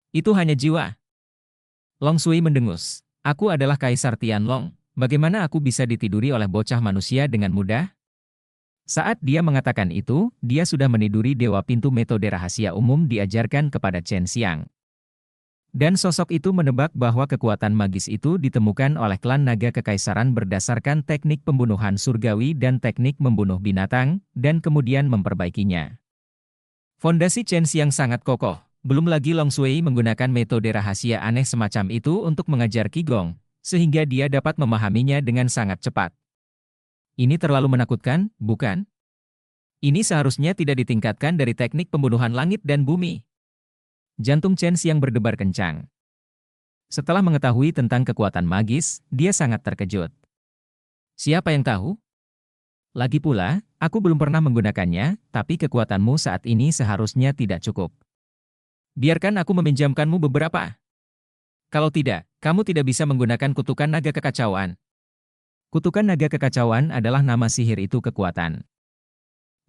Itu hanya jiwa. Long Sui mendengus. Aku adalah Kaisar Tianlong, bagaimana aku bisa ditiduri oleh bocah manusia dengan mudah? Saat dia mengatakan itu, dia sudah meniduri Dewa Pintu metode rahasia umum diajarkan kepada Chen Xiang. Dan sosok itu menebak bahwa kekuatan magis itu ditemukan oleh klan naga kekaisaran berdasarkan teknik pembunuhan surgawi dan teknik membunuh binatang, dan kemudian memperbaikinya. Fondasi Chen Xiang sangat kokoh, belum lagi Long Shui menggunakan metode rahasia aneh semacam itu untuk mengajar Qigong, sehingga dia dapat memahaminya dengan sangat cepat. Ini terlalu menakutkan, bukan? Ini seharusnya tidak ditingkatkan dari teknik pembunuhan langit dan bumi. Jantung Chen Xiang berdebar kencang. Setelah mengetahui tentang kekuatan magis, dia sangat terkejut. Siapa yang tahu? Lagi pula, aku belum pernah menggunakannya, tapi kekuatanmu saat ini seharusnya tidak cukup. Biarkan aku meminjamkanmu beberapa. Kalau tidak, kamu tidak bisa menggunakan kutukan naga kekacauan. Kutukan naga kekacauan adalah nama sihir itu kekuatan.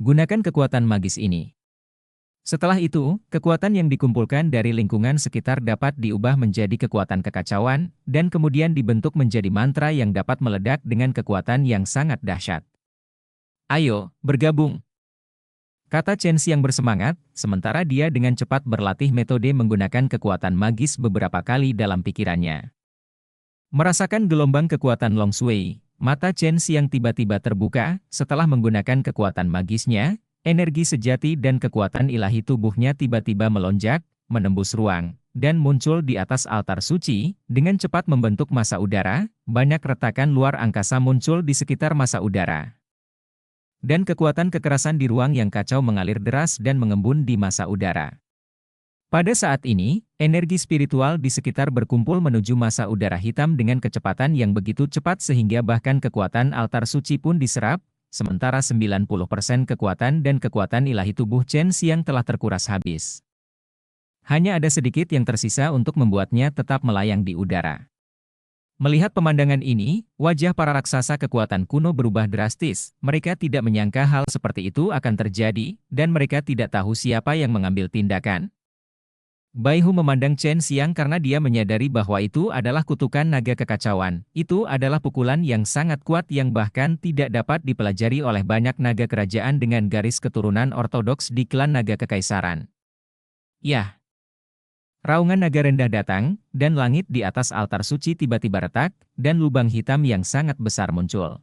Gunakan kekuatan magis ini. Setelah itu, kekuatan yang dikumpulkan dari lingkungan sekitar dapat diubah menjadi kekuatan kekacauan, dan kemudian dibentuk menjadi mantra yang dapat meledak dengan kekuatan yang sangat dahsyat. Ayo, bergabung! Kata Chen Xiang bersemangat, sementara dia dengan cepat berlatih metode menggunakan kekuatan magis beberapa kali dalam pikirannya. Merasakan gelombang kekuatan Long Shui, mata Chen Xiang tiba-tiba terbuka, setelah menggunakan kekuatan magisnya. Energi sejati dan kekuatan ilahi tubuhnya tiba-tiba melonjak, menembus ruang, dan muncul di atas altar suci, dengan cepat membentuk massa udara, banyak retakan luar angkasa muncul di sekitar massa udara. Dan kekuatan kekerasan di ruang yang kacau mengalir deras dan mengembun di massa udara. Pada saat ini, energi spiritual di sekitar berkumpul menuju massa udara hitam dengan kecepatan yang begitu cepat sehingga bahkan kekuatan altar suci pun diserap, sementara 90% kekuatan dan kekuatan ilahi tubuh Chen Xiang telah terkuras habis. Hanya ada sedikit yang tersisa untuk membuatnya tetap melayang di udara. Melihat pemandangan ini, wajah para raksasa kekuatan kuno berubah drastis. Mereka tidak menyangka hal seperti itu akan terjadi, dan mereka tidak tahu siapa yang mengambil tindakan. Bai Hu memandang Chen Xiang karena dia menyadari bahwa itu adalah kutukan naga kekacauan. Itu adalah pukulan yang sangat kuat yang bahkan tidak dapat dipelajari oleh banyak naga kerajaan dengan garis keturunan ortodoks di klan naga kekaisaran. Yah! Raungan naga rendah datang, dan langit di atas altar suci tiba-tiba retak, dan lubang hitam yang sangat besar muncul.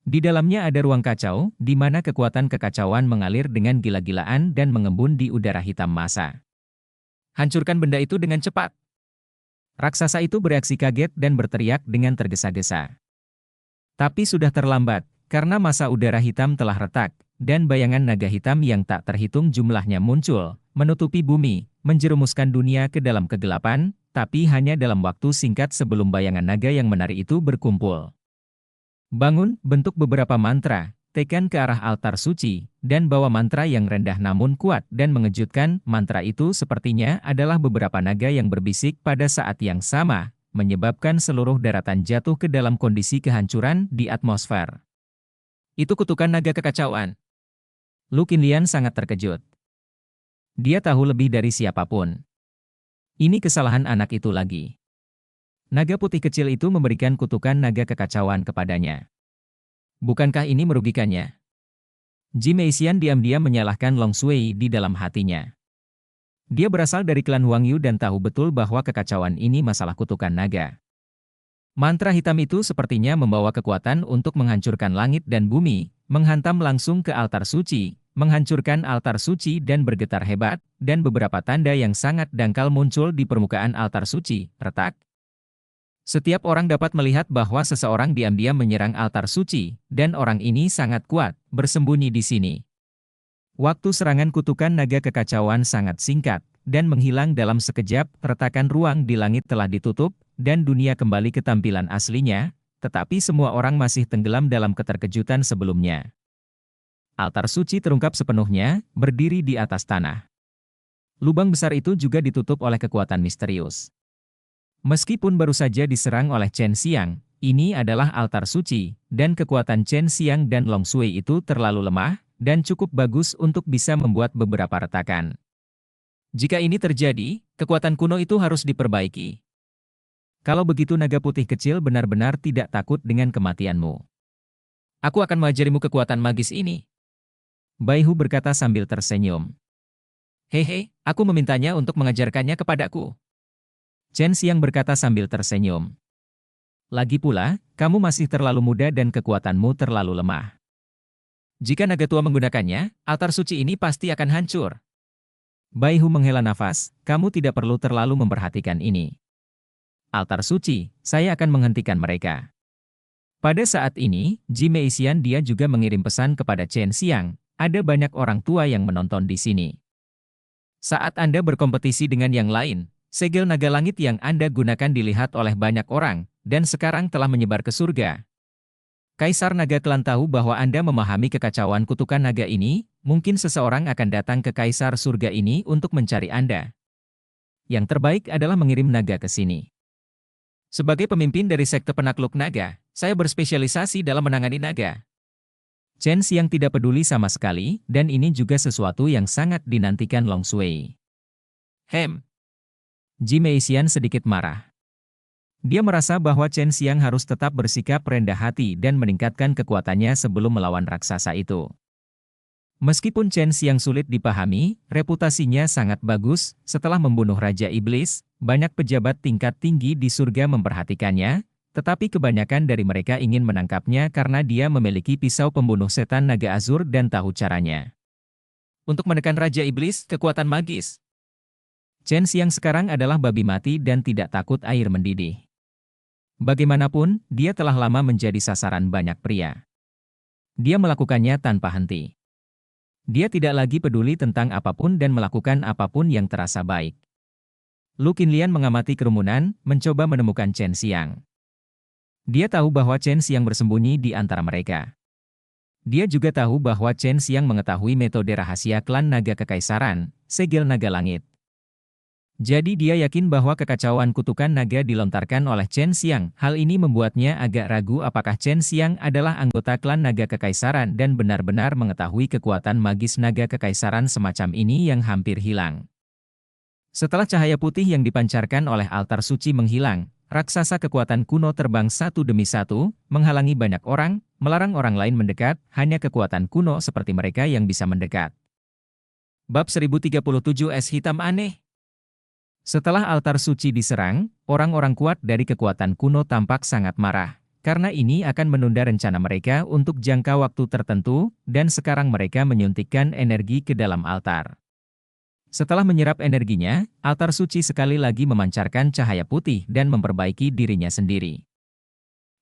Di dalamnya ada ruang kacau, di mana kekuatan kekacauan mengalir dengan gila-gilaan dan mengembun di udara hitam massa. Hancurkan benda itu dengan cepat. Raksasa itu bereaksi kaget dan berteriak dengan tergesa-gesa. Tapi sudah terlambat, karena massa udara hitam telah retak, dan bayangan naga hitam yang tak terhitung jumlahnya muncul, menutupi bumi, menjerumuskan dunia ke dalam kegelapan, tapi hanya dalam waktu singkat sebelum bayangan naga yang menari itu berkumpul. Bangun, bentuk beberapa mantra, tekan ke arah altar suci, dan bawa mantra yang rendah namun kuat dan mengejutkan. Mantra itu sepertinya adalah beberapa naga yang berbisik pada saat yang sama, menyebabkan seluruh daratan jatuh ke dalam kondisi kehancuran di atmosfer. Itu kutukan naga kekacauan. Lu Qinlian sangat terkejut. Dia tahu lebih dari siapapun. Ini kesalahan anak itu lagi. Naga putih kecil itu memberikan kutukan naga kekacauan kepadanya. Bukankah ini merugikannya? Ji Meixian diam-diam menyalahkan Long Shui di dalam hatinya. Dia berasal dari klan Huang Yu dan tahu betul bahwa kekacauan ini masalah kutukan naga. Mantra hitam itu sepertinya membawa kekuatan untuk menghancurkan langit dan bumi, menghantam langsung ke altar suci, menghancurkan altar suci dan bergetar hebat, dan beberapa tanda yang sangat dangkal muncul di permukaan altar suci, retak. Setiap orang dapat melihat bahwa seseorang diam-diam menyerang altar suci, dan orang ini sangat kuat, bersembunyi di sini. Waktu serangan kutukan naga kekacauan sangat singkat, dan menghilang dalam sekejap. Retakan ruang di langit telah ditutup, dan dunia kembali ke tampilan aslinya, tetapi semua orang masih tenggelam dalam keterkejutan sebelumnya. Altar suci terungkap sepenuhnya, berdiri di atas tanah. Lubang besar itu juga ditutup oleh kekuatan misterius. Meskipun baru saja diserang oleh Chen Xiang, ini adalah altar suci, dan kekuatan Chen Xiang dan Long Shui itu terlalu lemah, dan cukup bagus untuk bisa membuat beberapa retakan. Jika ini terjadi, kekuatan kuno itu harus diperbaiki. Kalau begitu naga putih kecil benar-benar tidak takut dengan kematianmu. Aku akan mengajarimu kekuatan magis ini. Bai Hu berkata sambil tersenyum. Hehe, aku memintanya untuk mengajarkannya kepadaku. Chen Xiang berkata sambil tersenyum. Lagi pula, kamu masih terlalu muda dan kekuatanmu terlalu lemah. Jika naga tua menggunakannya, altar suci ini pasti akan hancur. Bai Hu menghela nafas, kamu tidak perlu terlalu memperhatikan ini. Altar suci, saya akan menghentikan mereka. Pada saat ini, Ji Meixian dia juga mengirim pesan kepada Chen Xiang, ada banyak orang tua yang menonton di sini. Saat Anda berkompetisi dengan yang lain, segel naga langit yang Anda gunakan dilihat oleh banyak orang, dan sekarang telah menyebar ke surga. Kaisar Naga Klan tahu bahwa Anda memahami kekacauan kutukan naga ini, mungkin seseorang akan datang ke Kaisar Surga ini untuk mencari Anda. Yang terbaik adalah mengirim naga ke sini. Sebagai pemimpin dari sekte penakluk naga, saya berspesialisasi dalam menangani naga. Chen Xiang tidak peduli sama sekali, dan ini juga sesuatu yang sangat dinantikan Long Shui. Ji Meixian sedikit marah. Dia merasa bahwa Chen Xiang harus tetap bersikap rendah hati dan meningkatkan kekuatannya sebelum melawan raksasa itu. Meskipun Chen Xiang sulit dipahami, reputasinya sangat bagus. Setelah membunuh Raja Iblis, banyak pejabat tingkat tinggi di surga memperhatikannya, tetapi kebanyakan dari mereka ingin menangkapnya karena dia memiliki pisau pembunuh setan naga azur dan tahu caranya. Untuk menekan Raja Iblis, kekuatan magis. Chen Xiang sekarang adalah babi mati dan tidak takut air mendidih. Bagaimanapun, dia telah lama menjadi sasaran banyak pria. Dia melakukannya tanpa henti. Dia tidak lagi peduli tentang apapun dan melakukan apapun yang terasa baik. Lu Qinlian mengamati kerumunan, mencoba menemukan Chen Xiang. Dia tahu bahwa Chen Xiang bersembunyi di antara mereka. Dia juga tahu bahwa Chen Xiang mengetahui metode rahasia klan naga kekaisaran, segel naga langit. Jadi dia yakin bahwa kekacauan kutukan naga dilontarkan oleh Chen Xiang. Hal ini membuatnya agak ragu apakah Chen Xiang adalah anggota klan naga kekaisaran dan benar-benar mengetahui kekuatan magis naga kekaisaran semacam ini yang hampir hilang. Setelah cahaya putih yang dipancarkan oleh altar suci menghilang, raksasa kekuatan kuno terbang satu demi satu, menghalangi banyak orang, melarang orang lain mendekat, hanya kekuatan kuno seperti mereka yang bisa mendekat. Bab 1037 Es Hitam Aneh. Setelah altar suci diserang, orang-orang kuat dari kekuatan kuno tampak sangat marah, karena ini akan menunda rencana mereka untuk jangka waktu tertentu, dan sekarang mereka menyuntikkan energi ke dalam altar. Setelah menyerap energinya, altar suci sekali lagi memancarkan cahaya putih dan memperbaiki dirinya sendiri.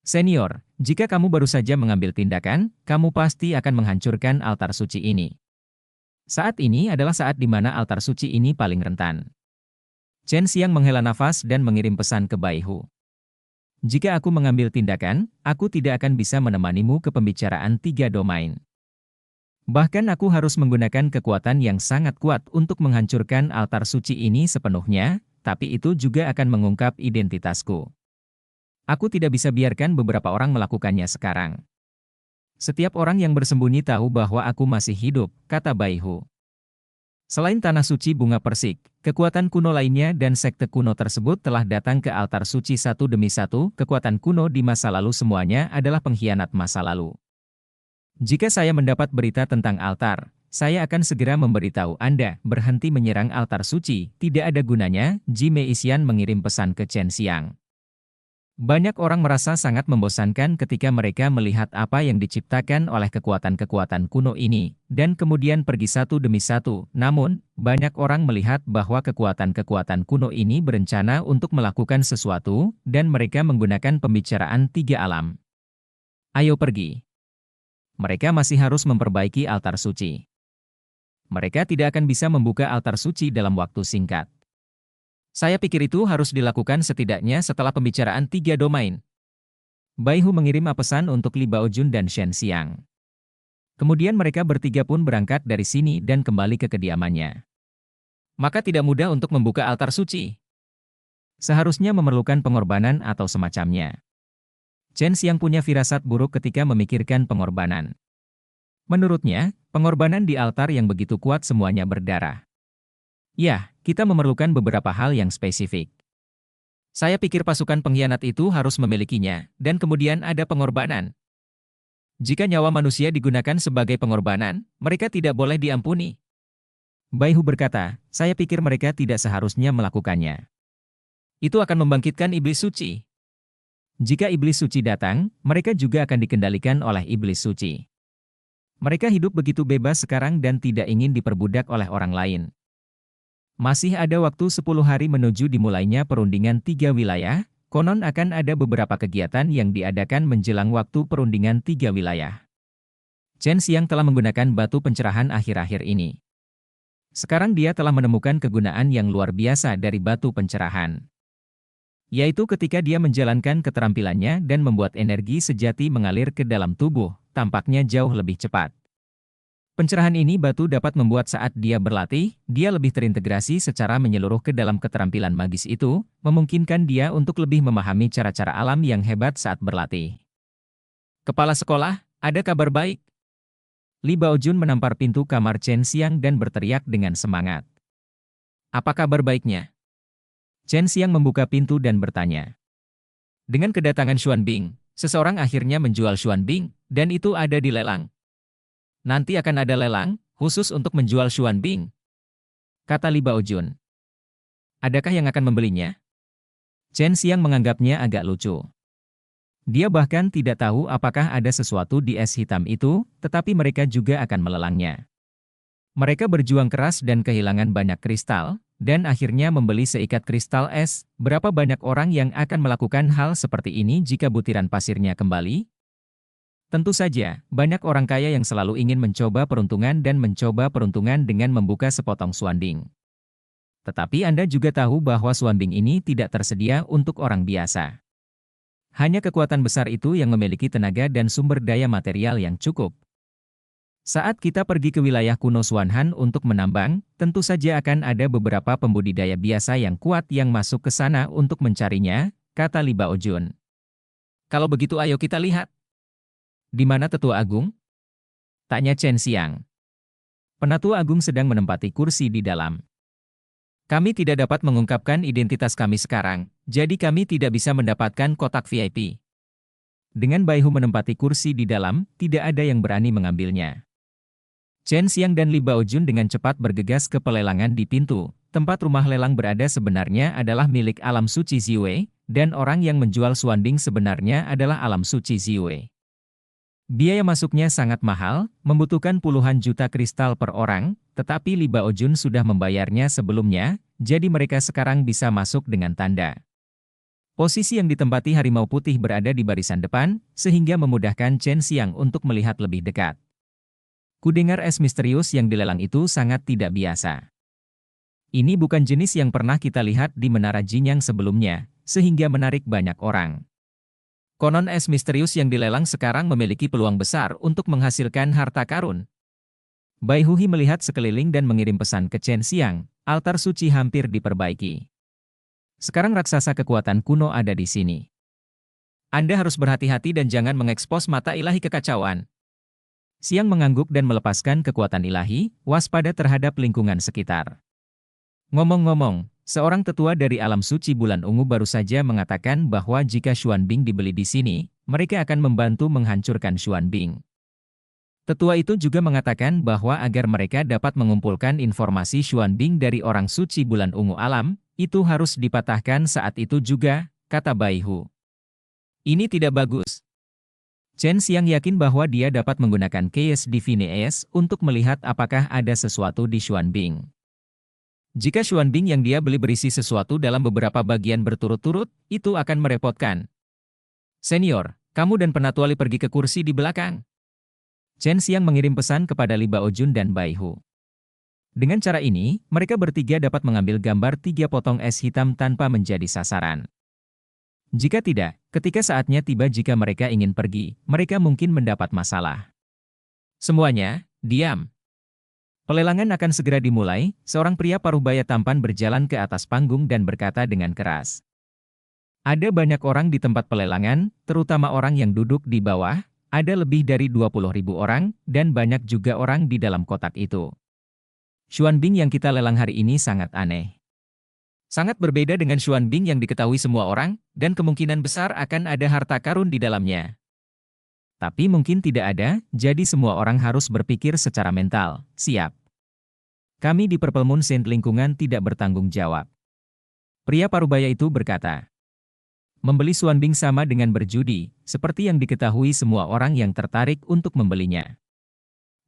Senior, jika kamu baru saja mengambil tindakan, kamu pasti akan menghancurkan altar suci ini. Saat ini adalah saat di mana altar suci ini paling rentan. Chen Xiang menghela nafas dan mengirim pesan ke Bai Hu. Jika aku mengambil tindakan, aku tidak akan bisa menemanimu ke pembicaraan 3 domain. Bahkan aku harus menggunakan kekuatan yang sangat kuat untuk menghancurkan altar suci ini sepenuhnya, tapi itu juga akan mengungkap identitasku. Aku tidak bisa biarkan beberapa orang melakukannya sekarang. Setiap orang yang bersembunyi tahu bahwa aku masih hidup, kata Bai Hu. Selain tanah suci bunga persik, kekuatan kuno lainnya dan sekte kuno tersebut telah datang ke altar suci satu demi satu. Kekuatan kuno di masa lalu semuanya adalah pengkhianat masa lalu. Jika saya mendapat berita tentang altar, saya akan segera memberitahu Anda berhenti menyerang altar suci. Tidak ada gunanya. Ji Meixian mengirim pesan ke Chen Xiang. Banyak orang merasa sangat membosankan ketika mereka melihat apa yang diciptakan oleh kekuatan-kekuatan kuno ini, dan kemudian pergi satu demi satu. Namun, banyak orang melihat bahwa kekuatan-kekuatan kuno ini berencana untuk melakukan sesuatu, dan mereka menggunakan pembicaraan 3 alam. Ayo pergi. Mereka masih harus memperbaiki altar suci. Mereka tidak akan bisa membuka altar suci dalam waktu singkat. Saya pikir itu harus dilakukan setidaknya setelah pembicaraan 3 domain. Bai Hu mengirim pesan untuk Li Baojun dan Shen Xiang. Kemudian mereka bertiga pun berangkat dari sini dan kembali ke kediamannya. Maka tidak mudah untuk membuka altar suci. Seharusnya memerlukan pengorbanan atau semacamnya. Chen Xiang punya firasat buruk ketika memikirkan pengorbanan. Menurutnya, pengorbanan di altar yang begitu kuat semuanya berdarah. Ya, kita memerlukan beberapa hal yang spesifik. Saya pikir pasukan pengkhianat itu harus memilikinya, dan kemudian ada pengorbanan. Jika nyawa manusia digunakan sebagai pengorbanan, mereka tidak boleh diampuni. Bai Hu berkata, saya pikir mereka tidak seharusnya melakukannya. Itu akan membangkitkan iblis suci. Jika iblis suci datang, mereka juga akan dikendalikan oleh iblis suci. Mereka hidup begitu bebas sekarang dan tidak ingin diperbudak oleh orang lain. Masih ada waktu 10 hari menuju dimulainya perundingan 3 wilayah, konon akan ada beberapa kegiatan yang diadakan menjelang waktu perundingan 3 wilayah. Chen Xiang telah menggunakan batu pencerahan akhir-akhir ini. Sekarang dia telah menemukan kegunaan yang luar biasa dari batu pencerahan. Yaitu ketika dia menjalankan keterampilannya dan membuat energi sejati mengalir ke dalam tubuh, tampaknya jauh lebih cepat. Pencerahan ini batu dapat membuat saat dia berlatih, dia lebih terintegrasi secara menyeluruh ke dalam keterampilan magis itu, memungkinkan dia untuk lebih memahami cara-cara alam yang hebat saat berlatih. Kepala sekolah, ada kabar baik. Li Baojun menampar pintu kamar Chen Xiang dan berteriak dengan semangat. Apa kabar baiknya? Chen Xiang membuka pintu dan bertanya. Dengan kedatangan Xuan Bing, seseorang akhirnya menjual Xuan Bing, dan itu ada di lelang. Nanti akan ada lelang, khusus untuk menjual Xuan Bing, kata Li Baojun. Adakah yang akan membelinya? Chen Xiang menganggapnya agak lucu. Dia bahkan tidak tahu apakah ada sesuatu di es hitam itu, tetapi mereka juga akan melelangnya. Mereka berjuang keras dan kehilangan banyak kristal, dan akhirnya membeli seikat kristal es. Berapa banyak orang yang akan melakukan hal seperti ini jika butiran pasirnya kembali? Tentu saja, banyak orang kaya yang selalu ingin mencoba peruntungan dan mencoba peruntungan dengan membuka sepotong Xuanbing. Tetapi Anda juga tahu bahwa Xuanbing ini tidak tersedia untuk orang biasa. Hanya kekuatan besar itu yang memiliki tenaga dan sumber daya material yang cukup. Saat kita pergi ke wilayah kuno Xuanhan untuk menambang, tentu saja akan ada beberapa pembudidaya biasa yang kuat yang masuk ke sana untuk mencarinya, kata Li Baojun. Kalau begitu ayo kita lihat. Di mana Tetua Agung? Tanya Chen Xiang. Penatua Agung sedang menempati kursi di dalam. Kami tidak dapat mengungkapkan identitas kami sekarang, jadi kami tidak bisa mendapatkan kotak VIP. Dengan Baihu menempati kursi di dalam, tidak ada yang berani mengambilnya. Chen Xiang dan Li Baojun dengan cepat bergegas ke pelelangan di pintu. Tempat rumah lelang berada sebenarnya adalah milik alam suci Ziwei, dan orang yang menjual Xuanbing sebenarnya adalah alam suci Ziwei. Biaya masuknya sangat mahal, membutuhkan puluhan juta kristal per orang, tetapi Li Baojun sudah membayarnya sebelumnya, jadi mereka sekarang bisa masuk dengan tanda. Posisi yang ditempati harimau putih berada di barisan depan, sehingga memudahkan Chen Xiang untuk melihat lebih dekat. Kudengar es misterius yang dilelang itu sangat tidak biasa. Ini bukan jenis yang pernah kita lihat di Menara Jinyang sebelumnya, sehingga menarik banyak orang. Konon es misterius yang dilelang sekarang memiliki peluang besar untuk menghasilkan harta karun. Bai Huhi melihat sekeliling dan mengirim pesan ke Chen Xiang, altar suci hampir diperbaiki. Sekarang raksasa kekuatan kuno ada di sini. Anda harus berhati-hati dan jangan mengekspos mata ilahi kekacauan. Xiang mengangguk dan melepaskan kekuatan ilahi, waspada terhadap lingkungan sekitar. Ngomong-ngomong, seorang tetua dari alam suci bulan ungu baru saja mengatakan bahwa jika Xuanbing dibeli di sini, mereka akan membantu menghancurkan Xuanbing. Tetua itu juga mengatakan bahwa agar mereka dapat mengumpulkan informasi Xuanbing dari orang suci bulan ungu alam, itu harus dipatahkan saat itu juga, kata Bai Hu. Ini tidak bagus. Chen Xiang yakin bahwa dia dapat menggunakan Chaos Divine Ace untuk melihat apakah ada sesuatu di Xuanbing. Jika Xuanbing yang dia beli berisi sesuatu dalam beberapa bagian berturut-turut, itu akan merepotkan. Senior, kamu dan Penatua Li pergi ke kursi di belakang. Chen Xiang mengirim pesan kepada Li Baojun dan Bai Hu. Dengan cara ini, mereka bertiga dapat mengambil gambar 3 potong es hitam tanpa menjadi sasaran. Jika tidak, ketika saatnya tiba jika mereka ingin pergi, mereka mungkin mendapat masalah. Semuanya, diam. Pelelangan akan segera dimulai, seorang pria paruh-baya tampan berjalan ke atas panggung dan berkata dengan keras. Ada banyak orang di tempat pelelangan, terutama orang yang duduk di bawah, ada lebih dari 20.000 orang, dan banyak juga orang di dalam kotak itu. Xuanbing yang kita lelang hari ini sangat aneh. Sangat berbeda dengan Xuanbing yang diketahui semua orang, dan kemungkinan besar akan ada harta karun di dalamnya. Tapi mungkin tidak ada, jadi semua orang harus berpikir secara mental, siap. Kami di Purple Moon Saint lingkungan tidak bertanggung jawab. Pria parubaya itu berkata, membeli Xuanbing sama dengan berjudi, seperti yang diketahui semua orang yang tertarik untuk membelinya.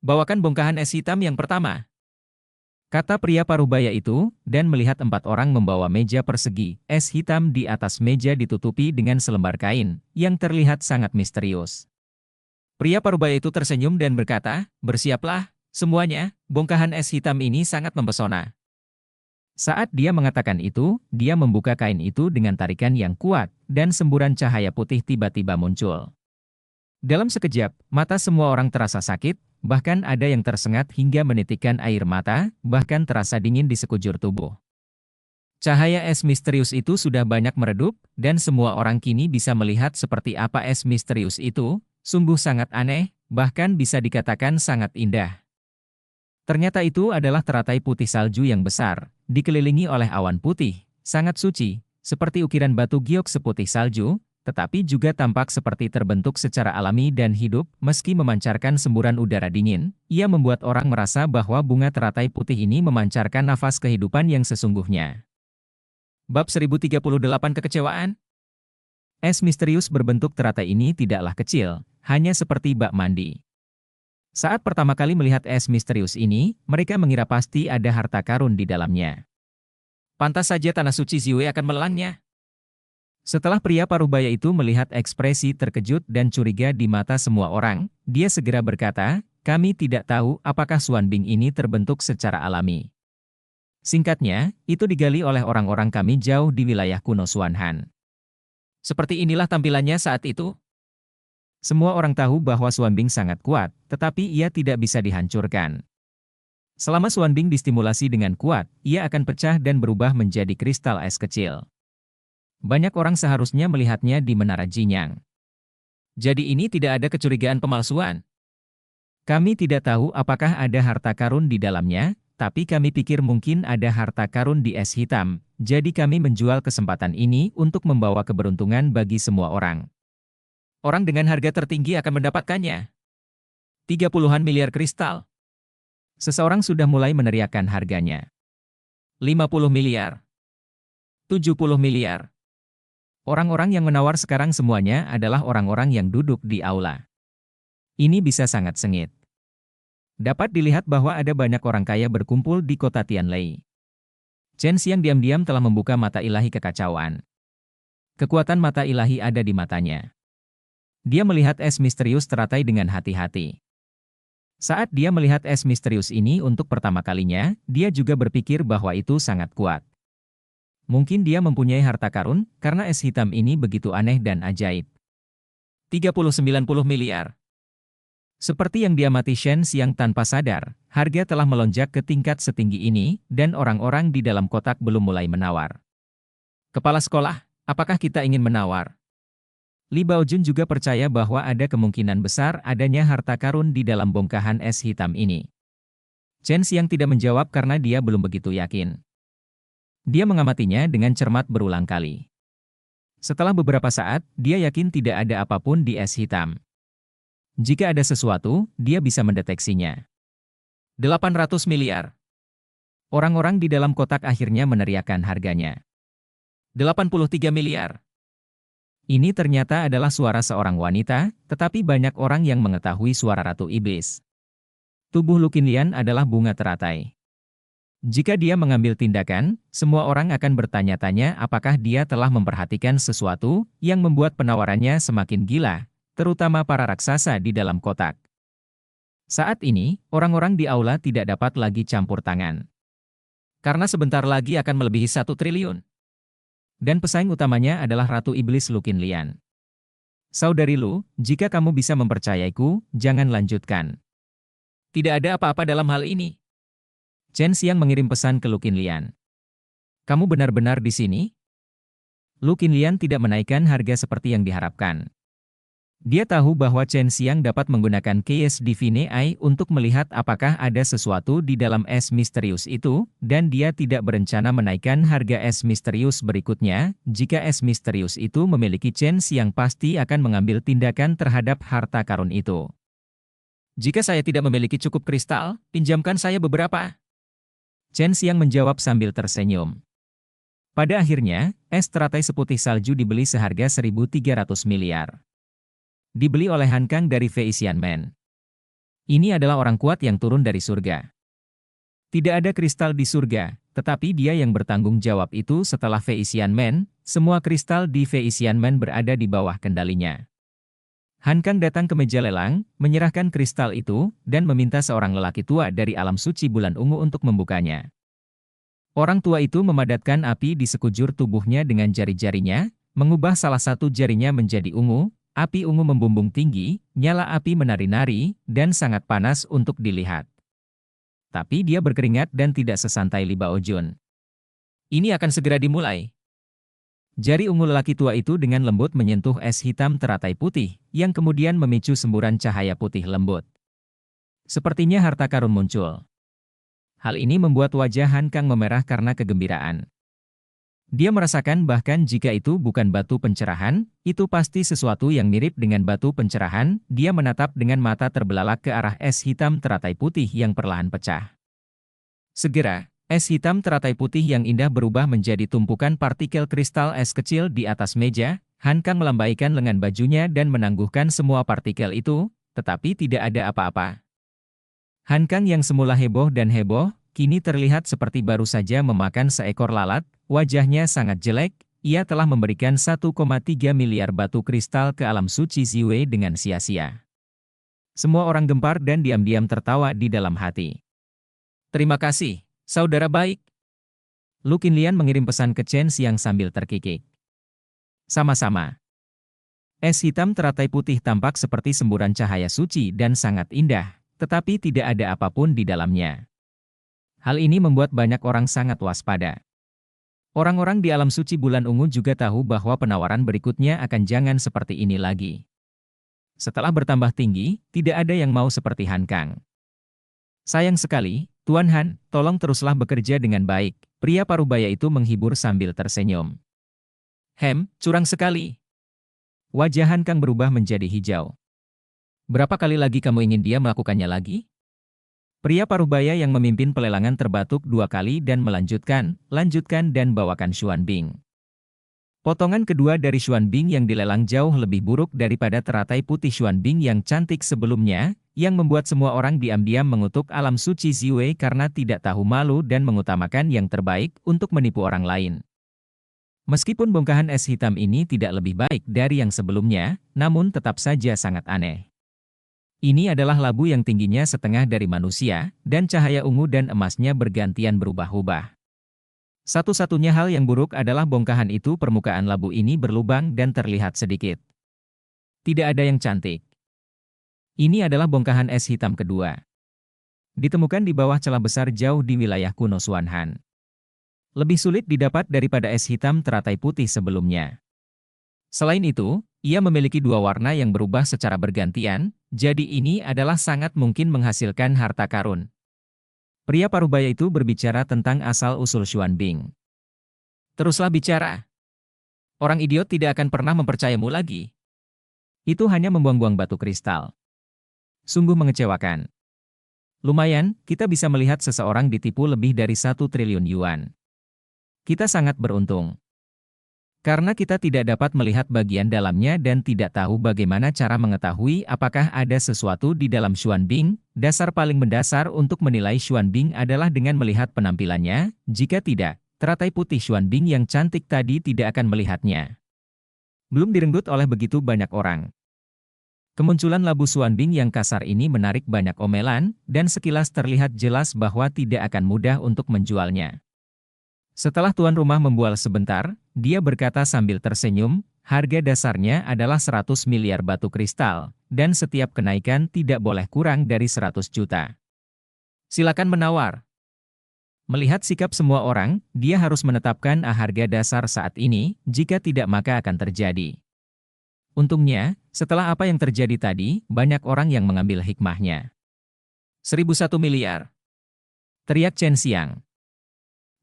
Bawakan bongkahan es hitam yang pertama, kata pria parubaya itu, dan melihat 4 orang membawa meja persegi, es hitam di atas meja ditutupi dengan selembar kain, yang terlihat sangat misterius. Pria parubaya itu tersenyum dan berkata, bersiaplah, semuanya, bongkahan es hitam ini sangat mempesona. Saat dia mengatakan itu, dia membuka kain itu dengan tarikan yang kuat, dan semburan cahaya putih tiba-tiba muncul. Dalam sekejap, mata semua orang terasa sakit, bahkan ada yang tersengat hingga menitikkan air mata, bahkan terasa dingin di sekujur tubuh. Cahaya es misterius itu sudah banyak meredup, dan semua orang kini bisa melihat seperti apa es misterius itu, sungguh sangat aneh, bahkan bisa dikatakan sangat indah. Ternyata itu adalah teratai putih salju yang besar, dikelilingi oleh awan putih, sangat suci, seperti ukiran batu giok seputih salju, tetapi juga tampak seperti terbentuk secara alami dan hidup, meski memancarkan semburan udara dingin, ia membuat orang merasa bahwa bunga teratai putih ini memancarkan nafas kehidupan yang sesungguhnya. Bab 1038 Kekecewaan. Es misterius berbentuk teratai ini tidaklah kecil, hanya seperti bak mandi. Saat pertama kali melihat es misterius ini, mereka mengira pasti ada harta karun di dalamnya. Pantas saja tanah suci Ziwe akan melelangnya. Setelah pria parubaya itu melihat ekspresi terkejut dan curiga di mata semua orang, dia segera berkata, kami tidak tahu apakah Xuanbing ini terbentuk secara alami. Singkatnya, itu digali oleh orang-orang kami jauh di wilayah kuno Xuanhan. Seperti inilah tampilannya saat itu. Semua orang tahu bahwa Xuanbing sangat kuat, tetapi ia tidak bisa dihancurkan. Selama Xuanbing distimulasi dengan kuat, ia akan pecah dan berubah menjadi kristal es kecil. Banyak orang seharusnya melihatnya di Menara Jinyang. Jadi ini tidak ada kecurigaan pemalsuan. Kami tidak tahu apakah ada harta karun di dalamnya, tapi kami pikir mungkin ada harta karun di es hitam, jadi kami menjual kesempatan ini untuk membawa keberuntungan bagi semua orang. Orang dengan harga tertinggi akan mendapatkannya. 30-an miliar kristal. Seseorang sudah mulai meneriakkan harganya. 50 miliar. 70 miliar. Orang-orang yang menawar sekarang semuanya adalah orang-orang yang duduk di aula. Ini bisa sangat sengit. Dapat dilihat bahwa ada banyak orang kaya berkumpul di kota Tianlei. Chen Xiang diam-diam telah membuka mata ilahi kekacauan. Kekuatan mata ilahi ada di matanya. Dia melihat es misterius teratai dengan hati-hati. Saat dia melihat es misterius ini untuk pertama kalinya, dia juga berpikir bahwa itu sangat kuat. Mungkin dia mempunyai harta karun, karena es hitam ini begitu aneh dan ajaib. 30-90 miliar. Seperti yang diamati Shen Xiang tanpa sadar, harga telah melonjak ke tingkat setinggi ini, dan orang-orang di dalam kotak belum mulai menawar. Kepala sekolah, apakah kita ingin menawar? Li Baojun juga percaya bahwa ada kemungkinan besar adanya harta karun di dalam bongkahan es hitam ini. Chen Xiang tidak menjawab karena dia belum begitu yakin. Dia mengamatinya dengan cermat berulang kali. Setelah beberapa saat, dia yakin tidak ada apapun di es hitam. Jika ada sesuatu, dia bisa mendeteksinya. 800 miliar. Orang-orang di dalam kotak akhirnya meneriakkan harganya. 83 miliar. Ini ternyata adalah suara seorang wanita, tetapi banyak orang yang mengetahui suara Ratu Iblis. Tubuh Lu Qinlian adalah bunga teratai. Jika dia mengambil tindakan, semua orang akan bertanya-tanya apakah dia telah memperhatikan sesuatu yang membuat penawarannya semakin gila, terutama para raksasa di dalam kotak. Saat ini, orang-orang di aula tidak dapat lagi campur tangan. Karena sebentar lagi akan melebihi 1 triliun. Dan pesaing utamanya adalah Ratu Iblis Lu Qinlian. Saudari Lu, jika kamu bisa mempercayaiku, jangan lanjutkan. Tidak ada apa-apa dalam hal ini. Chen Xiang mengirim pesan ke Lu Qinlian. Kamu benar-benar di sini? Lu Qinlian tidak menaikkan harga seperti yang diharapkan. Dia tahu bahwa Chen Xiang dapat menggunakan Keys Divine Eye untuk melihat apakah ada sesuatu di dalam es misterius itu, dan dia tidak berencana menaikkan harga es misterius berikutnya. Jika es misterius itu memiliki Chen Xiang pasti akan mengambil tindakan terhadap harta karun itu. Jika saya tidak memiliki cukup kristal, pinjamkan saya beberapa. Chen Xiang menjawab sambil tersenyum. Pada akhirnya, es teratai seputih salju dibeli seharga 1.300 miliar. Dibeli oleh Han Kang dari Feitian Man. Ini adalah orang kuat yang turun dari surga. Tidak ada kristal di surga, tetapi dia yang bertanggung jawab itu setelah Feitian Man, semua kristal di Feitian Man berada di bawah kendalinya. Han Kang datang ke meja lelang, menyerahkan kristal itu, dan meminta seorang lelaki tua dari alam suci bulan ungu untuk membukanya. Orang tua itu memadatkan api di sekujur tubuhnya dengan jari-jarinya, mengubah salah satu jarinya menjadi ungu, api ungu membumbung tinggi, nyala api menari-nari, dan sangat panas untuk dilihat. Tapi dia berkeringat dan tidak sesantai Li Baojun. Ini akan segera dimulai. Jari ungu lelaki tua itu dengan lembut menyentuh es hitam teratai putih, yang kemudian memicu semburan cahaya putih lembut. Sepertinya harta karun muncul. Hal ini membuat wajah Han Kang memerah karena kegembiraan. Dia merasakan bahkan jika itu bukan batu pencerahan, itu pasti sesuatu yang mirip dengan batu pencerahan. Dia menatap dengan mata terbelalak ke arah es hitam teratai putih yang perlahan pecah. Segera, es hitam teratai putih yang indah berubah menjadi tumpukan partikel kristal es kecil di atas meja. Han Kang melambaikan lengan bajunya dan menangguhkan semua partikel itu, tetapi tidak ada apa-apa. Han Kang yang semula heboh dan heboh, kini terlihat seperti baru saja memakan seekor lalat. Wajahnya sangat jelek, ia telah memberikan 1,3 miliar batu kristal ke alam suci Ziwei dengan sia-sia. Semua orang gempar dan diam-diam tertawa di dalam hati. Terima kasih, saudara baik. Lu Qinlian mengirim pesan ke Chen Xiang sambil terkikik. Sama-sama. Es hitam teratai putih tampak seperti semburan cahaya suci dan sangat indah, tetapi tidak ada apapun di dalamnya. Hal ini membuat banyak orang sangat waspada. Orang-orang di alam suci bulan ungu juga tahu bahwa penawaran berikutnya akan jangan seperti ini lagi. Setelah bertambah tinggi, tidak ada yang mau seperti Han Kang. Sayang sekali, Tuan Han, tolong teruslah bekerja dengan baik. Pria parubaya itu menghibur sambil tersenyum. Curang sekali. Wajah Han Kang berubah menjadi hijau. Berapa kali lagi kamu ingin dia melakukannya lagi? Pria parubaya yang memimpin pelelangan terbatuk 2 kali dan lanjutkan dan bawakan Xuan Bing. Potongan kedua dari Xuan Bing yang dilelang jauh lebih buruk daripada teratai putih Xuan Bing yang cantik sebelumnya, yang membuat semua orang diam-diam mengutuk alam suci Ziwei karena tidak tahu malu dan mengutamakan yang terbaik untuk menipu orang lain. Meskipun bongkahan es hitam ini tidak lebih baik dari yang sebelumnya, namun tetap saja sangat aneh. Ini adalah labu yang tingginya setengah dari manusia, dan cahaya ungu dan emasnya bergantian berubah-ubah. Satu-satunya hal yang buruk adalah bongkahan itu permukaan labu ini berlubang dan terlihat sedikit. Tidak ada yang cantik. Ini adalah bongkahan es hitam kedua. Ditemukan di bawah celah besar jauh di wilayah kuno Xuanhan. Lebih sulit didapat daripada es hitam teratai putih sebelumnya. Selain itu, ia memiliki 2 warna yang berubah secara bergantian, jadi ini adalah sangat mungkin menghasilkan harta karun. Pria parubaya itu berbicara tentang asal-usul Xuan Bing. Teruslah bicara. Orang idiot tidak akan pernah mempercayamu lagi. Itu hanya membuang-buang batu kristal. Sungguh mengecewakan. Lumayan, kita bisa melihat seseorang ditipu lebih dari 1 triliun yuan. Kita sangat beruntung. Karena kita tidak dapat melihat bagian dalamnya dan tidak tahu bagaimana cara mengetahui apakah ada sesuatu di dalam Xuan Bing, dasar paling mendasar untuk menilai Xuan Bing adalah dengan melihat penampilannya, jika tidak, teratai putih Xuan Bing yang cantik tadi tidak akan melihatnya. Belum direnggut oleh begitu banyak orang. Kemunculan labu Xuan Bing yang kasar ini menarik banyak omelan, dan sekilas terlihat jelas bahwa tidak akan mudah untuk menjualnya. Setelah tuan rumah membual sebentar, dia berkata sambil tersenyum, harga dasarnya adalah 100 miliar batu kristal, dan setiap kenaikan tidak boleh kurang dari 100 juta. Silakan menawar. Melihat sikap semua orang, dia harus menetapkan harga dasar saat ini, jika tidak maka akan terjadi. Untungnya, setelah apa yang terjadi tadi, banyak orang yang mengambil hikmahnya. 1.001 miliar. Teriak Chen Xiang.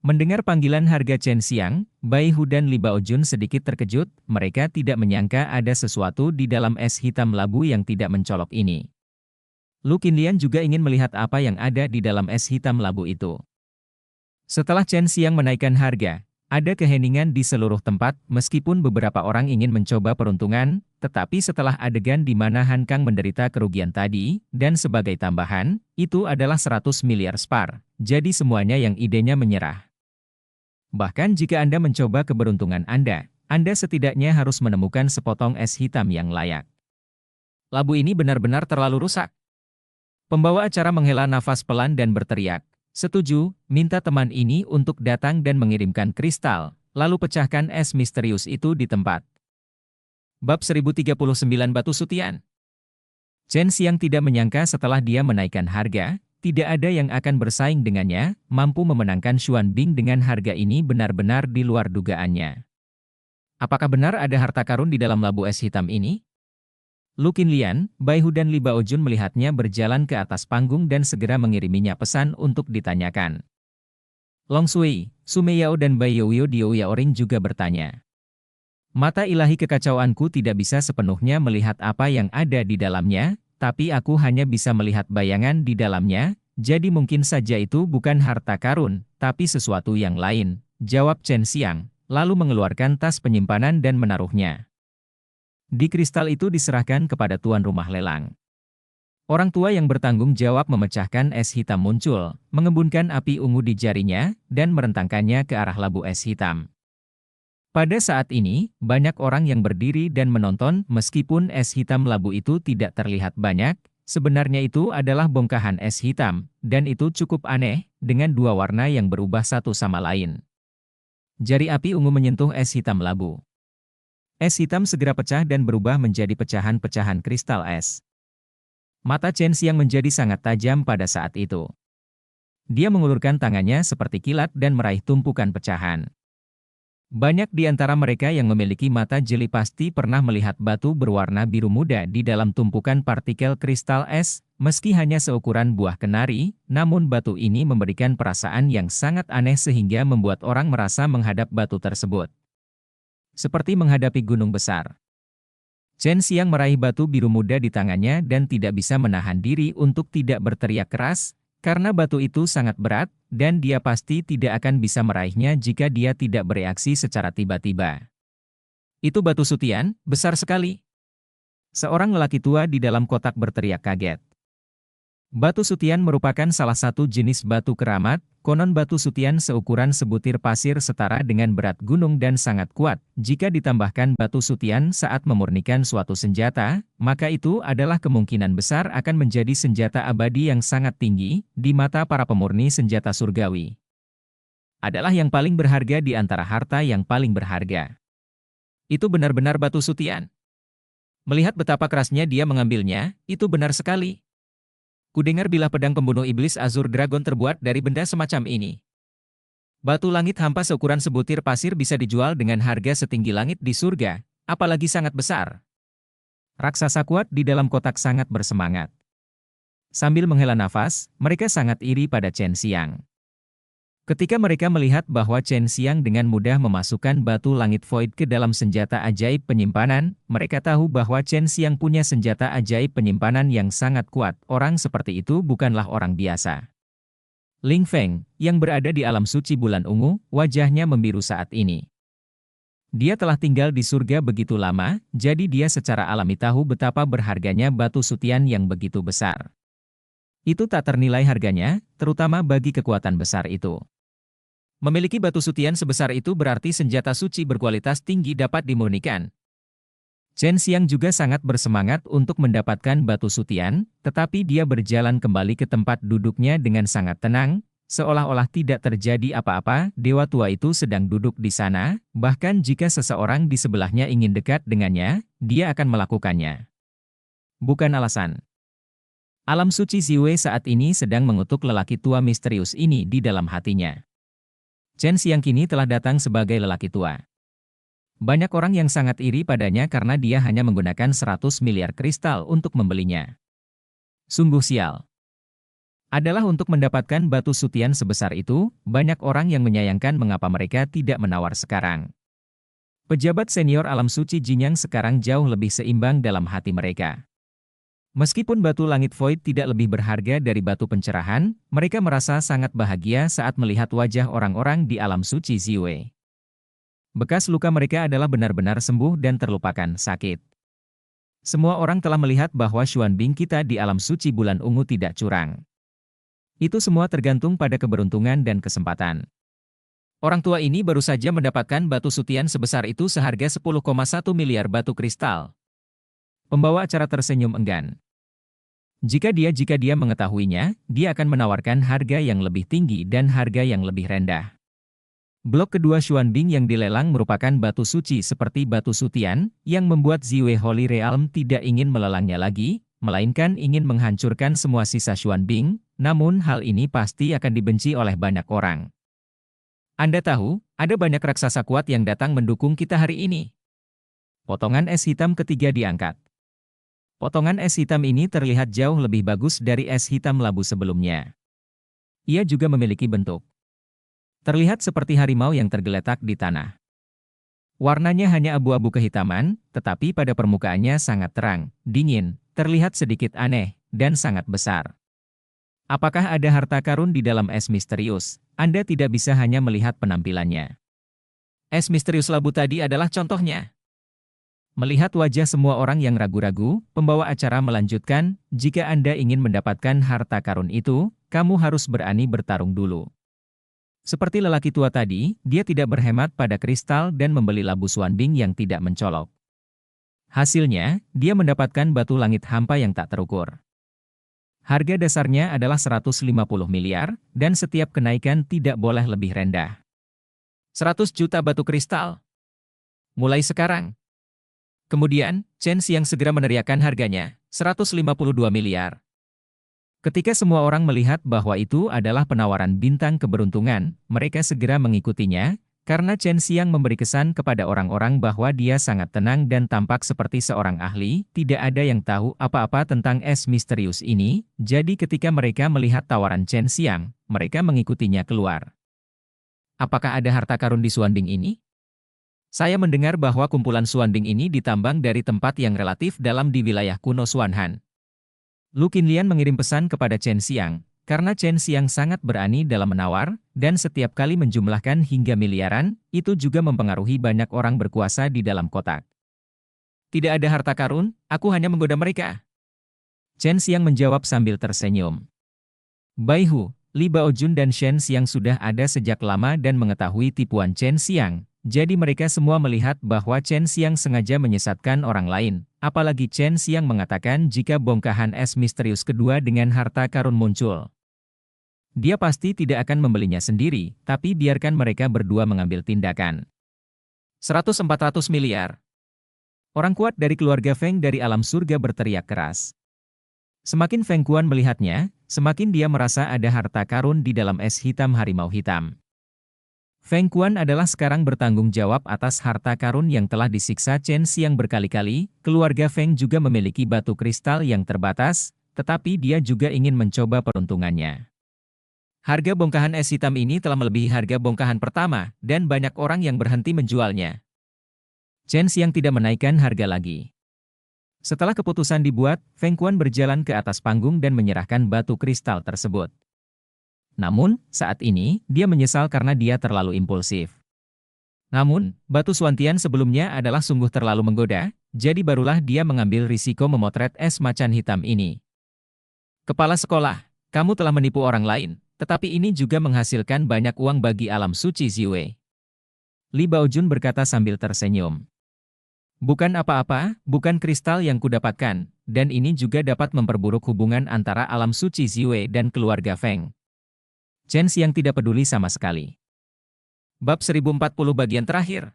Mendengar panggilan harga Chen Xiang, Bai Hu dan Li Baojun sedikit terkejut, mereka tidak menyangka ada sesuatu di dalam es hitam labu yang tidak mencolok ini. Lu Qinlian juga ingin melihat apa yang ada di dalam es hitam labu itu. Setelah Chen Xiang menaikkan harga, Ada keheningan di seluruh tempat, meskipun beberapa orang ingin mencoba peruntungan, tetapi setelah adegan di mana Han Kang menderita kerugian tadi, dan sebagai tambahan, itu adalah 100 miliar spar, jadi semuanya yang idenya menyerah. Bahkan jika Anda mencoba keberuntungan Anda setidaknya harus menemukan sepotong es hitam yang layak. Labu ini benar-benar terlalu rusak. Pembawa acara menghela nafas pelan dan berteriak, "Setuju, minta teman ini untuk datang dan mengirimkan kristal, lalu pecahkan es misterius itu di tempat." Bab 1039 Batu Sutian. Chen Xiang tidak menyangka setelah dia menaikkan harga, tidak ada yang akan bersaing dengannya, mampu memenangkan Xuan Bing dengan harga ini benar-benar di luar dugaannya. Apakah benar ada harta karun di dalam labu es hitam ini? Lu Qinlian, Bai Hu dan Li Baojun melihatnya berjalan ke atas panggung dan segera mengiriminya pesan untuk ditanyakan. Long Sui, Sume Yao dan Bai Youyo Dio Yaoring juga bertanya. Mata ilahi kekacauanku tidak bisa sepenuhnya melihat apa yang ada di dalamnya, tapi aku hanya bisa melihat bayangan di dalamnya, jadi mungkin saja itu bukan harta karun, tapi sesuatu yang lain, jawab Chen Xiang, lalu mengeluarkan tas penyimpanan dan menaruhnya. Di kristal itu diserahkan kepada tuan rumah lelang. Orang tua yang bertanggung jawab memecahkan es hitam muncul, mengembunkan api ungu di jarinya, dan merentangkannya ke arah labu es hitam. Pada saat ini, banyak orang yang berdiri dan menonton meskipun es hitam labu itu tidak terlihat banyak, sebenarnya itu adalah bongkahan es hitam, dan itu cukup aneh, dengan dua warna yang berubah satu sama lain. Jari api ungu menyentuh es hitam labu. Es hitam segera pecah dan berubah menjadi pecahan-pecahan kristal es. Mata Chen Xiang menjadi sangat tajam pada saat itu. Dia mengulurkan tangannya seperti kilat dan meraih tumpukan pecahan. Banyak di antara mereka yang memiliki mata jeli pasti pernah melihat batu berwarna biru muda di dalam tumpukan partikel kristal es, meski hanya seukuran buah kenari, namun batu ini memberikan perasaan yang sangat aneh sehingga membuat orang merasa menghadap batu tersebut seperti menghadapi gunung besar. Chen Xiang meraih batu biru muda di tangannya dan tidak bisa menahan diri untuk tidak berteriak keras, karena batu itu sangat berat, dan dia pasti tidak akan bisa meraihnya jika dia tidak bereaksi secara tiba-tiba. Itu batu sutian, besar sekali. Seorang lelaki tua di dalam kotak berteriak kaget. Batu sutian merupakan salah satu jenis batu keramat, konon batu sutian seukuran sebutir pasir setara dengan berat gunung dan sangat kuat. Jika ditambahkan batu sutian saat memurnikan suatu senjata, maka itu adalah kemungkinan besar akan menjadi senjata abadi yang sangat tinggi, di mata para pemurni senjata surgawi. Adalah yang paling berharga di antara harta yang paling berharga. Itu benar-benar batu sutian. Melihat betapa kerasnya dia mengambilnya, itu benar sekali. Kudengar bilah pedang pembunuh iblis Azur Dragon terbuat dari benda semacam ini. Batu langit hampa seukuran sebutir pasir bisa dijual dengan harga setinggi langit di surga, apalagi sangat besar. Raksasa kuat di dalam kotak sangat bersemangat. Sambil menghela nafas, mereka sangat iri pada Chen Xiang. Ketika mereka melihat bahwa Chen Xiang dengan mudah memasukkan batu langit void ke dalam senjata ajaib penyimpanan, mereka tahu bahwa Chen Xiang punya senjata ajaib penyimpanan yang sangat kuat. Orang seperti itu bukanlah orang biasa. Ling Feng, yang berada di alam suci bulan ungu, wajahnya membiru saat ini. Dia telah tinggal di surga begitu lama, jadi dia secara alami tahu betapa berharganya batu sutian yang begitu besar. Itu tak ternilai harganya, terutama bagi kekuatan besar itu. Memiliki batu sutian sebesar itu berarti senjata suci berkualitas tinggi dapat dimurnikan. Chen Xiang juga sangat bersemangat untuk mendapatkan batu sutian, tetapi dia berjalan kembali ke tempat duduknya dengan sangat tenang, seolah-olah tidak terjadi apa-apa. Dewa tua itu sedang duduk di sana, bahkan jika seseorang di sebelahnya ingin dekat dengannya, dia akan melakukannya. Bukan alasan. Alam suci Ziwei saat ini sedang mengutuk lelaki tua misterius ini di dalam hatinya. Chen Xiang kini telah datang sebagai lelaki tua. Banyak orang yang sangat iri padanya karena dia hanya menggunakan 100 miliar kristal untuk membelinya. Sungguh sial. Adalah untuk mendapatkan batu sutian sebesar itu, banyak orang yang menyayangkan mengapa mereka tidak menawar sekarang. Pejabat senior alam suci Jinyang sekarang jauh lebih seimbang dalam hati mereka. Meskipun batu langit void tidak lebih berharga dari batu pencerahan, mereka merasa sangat bahagia saat melihat wajah orang-orang di alam suci Ziwei. Bekas luka mereka adalah benar-benar sembuh dan terlupakan sakit. Semua orang telah melihat bahwa Xuanbing kita di alam suci bulan ungu tidak curang. Itu semua tergantung pada keberuntungan dan kesempatan. Orang tua ini baru saja mendapatkan batu sutian sebesar itu seharga 10,1 miliar batu kristal. Pembawa acara tersenyum enggan. Jika dia mengetahuinya, dia akan menawarkan harga yang lebih tinggi dan harga yang lebih rendah. Blok kedua Xuanbing yang dilelang merupakan batu suci seperti batu sutian, yang membuat Ziwei Holy Realm tidak ingin melelangnya lagi, melainkan ingin menghancurkan semua sisa Xuanbing, namun hal ini pasti akan dibenci oleh banyak orang. Anda tahu, ada banyak raksasa kuat yang datang mendukung kita hari ini. Potongan es hitam ketiga diangkat. Potongan es hitam ini terlihat jauh lebih bagus dari es hitam labu sebelumnya. Ia juga memiliki bentuk. Terlihat seperti harimau yang tergeletak di tanah. Warnanya hanya abu-abu kehitaman, tetapi pada permukaannya sangat terang, dingin, terlihat sedikit aneh, dan sangat besar. Apakah ada harta karun di dalam es misterius? Anda tidak bisa hanya melihat penampilannya. Es misterius labu tadi adalah contohnya. Melihat wajah semua orang yang ragu-ragu, pembawa acara melanjutkan, jika Anda ingin mendapatkan harta karun itu, kamu harus berani bertarung dulu. Seperti lelaki tua tadi, dia tidak berhemat pada kristal dan membeli labu Xuanbing yang tidak mencolok. Hasilnya, dia mendapatkan batu langit hampa yang tak terukur. Harga dasarnya adalah 150 miliar, dan setiap kenaikan tidak boleh lebih rendah. 100 juta batu kristal. Mulai sekarang. Kemudian, Chen Xiang segera meneriakkan harganya, 152 miliar. Ketika semua orang melihat bahwa itu adalah penawaran bintang keberuntungan, mereka segera mengikutinya, karena Chen Xiang memberi kesan kepada orang-orang bahwa dia sangat tenang dan tampak seperti seorang ahli, tidak ada yang tahu apa-apa tentang es misterius ini, jadi ketika mereka melihat tawaran Chen Xiang, mereka mengikutinya keluar. Apakah ada harta karun di Xuanbing ini? Saya mendengar bahwa kumpulan Xuanbing ini ditambang dari tempat yang relatif dalam di wilayah kuno Xuanhan. Lu Qinlian mengirim pesan kepada Chen Xiang, karena Chen Xiang sangat berani dalam menawar, dan setiap kali menjumlahkan hingga miliaran, itu juga mempengaruhi banyak orang berkuasa di dalam kotak. Tidak ada harta karun, aku hanya menggoda mereka. Chen Xiang menjawab sambil tersenyum. Bai Hu, Li Baojun dan Shen Xiang sudah ada sejak lama dan mengetahui tipuan Chen Xiang, jadi mereka semua melihat bahwa Chen Xiang sengaja menyesatkan orang lain. Apalagi Chen Xiang mengatakan jika bongkahan es misterius kedua dengan harta karun muncul. Dia pasti tidak akan membelinya sendiri, tapi biarkan mereka berdua mengambil tindakan. 100-400 miliar. Orang kuat dari keluarga Feng dari alam surga berteriak keras. Semakin Feng Kuan melihatnya, semakin dia merasa ada harta karun di dalam es hitam harimau hitam. Feng Kuan adalah sekarang bertanggung jawab atas harta karun yang telah disiksa Chen Xiang berkali-kali. Keluarga Feng juga memiliki batu kristal yang terbatas, tetapi dia juga ingin mencoba peruntungannya. Harga bongkahan es hitam ini telah melebihi harga bongkahan pertama, dan banyak orang yang berhenti menjualnya. Chen Xiang tidak menaikkan harga lagi. Setelah keputusan dibuat, Feng Kuan berjalan ke atas panggung dan menyerahkan batu kristal tersebut. Namun, saat ini, dia menyesal karena dia terlalu impulsif. Namun, batu Xuantian sebelumnya adalah sungguh terlalu menggoda, jadi barulah dia mengambil risiko memotret es macan hitam ini. Kepala sekolah, kamu telah menipu orang lain, tetapi ini juga menghasilkan banyak uang bagi alam suci Ziwei. Li Baojun berkata sambil tersenyum. Bukan apa-apa, bukan kristal yang kudapatkan, dan ini juga dapat memperburuk hubungan antara alam suci Ziwei dan keluarga Feng. Chen Xiang tidak peduli sama sekali. Bab 1040 bagian terakhir.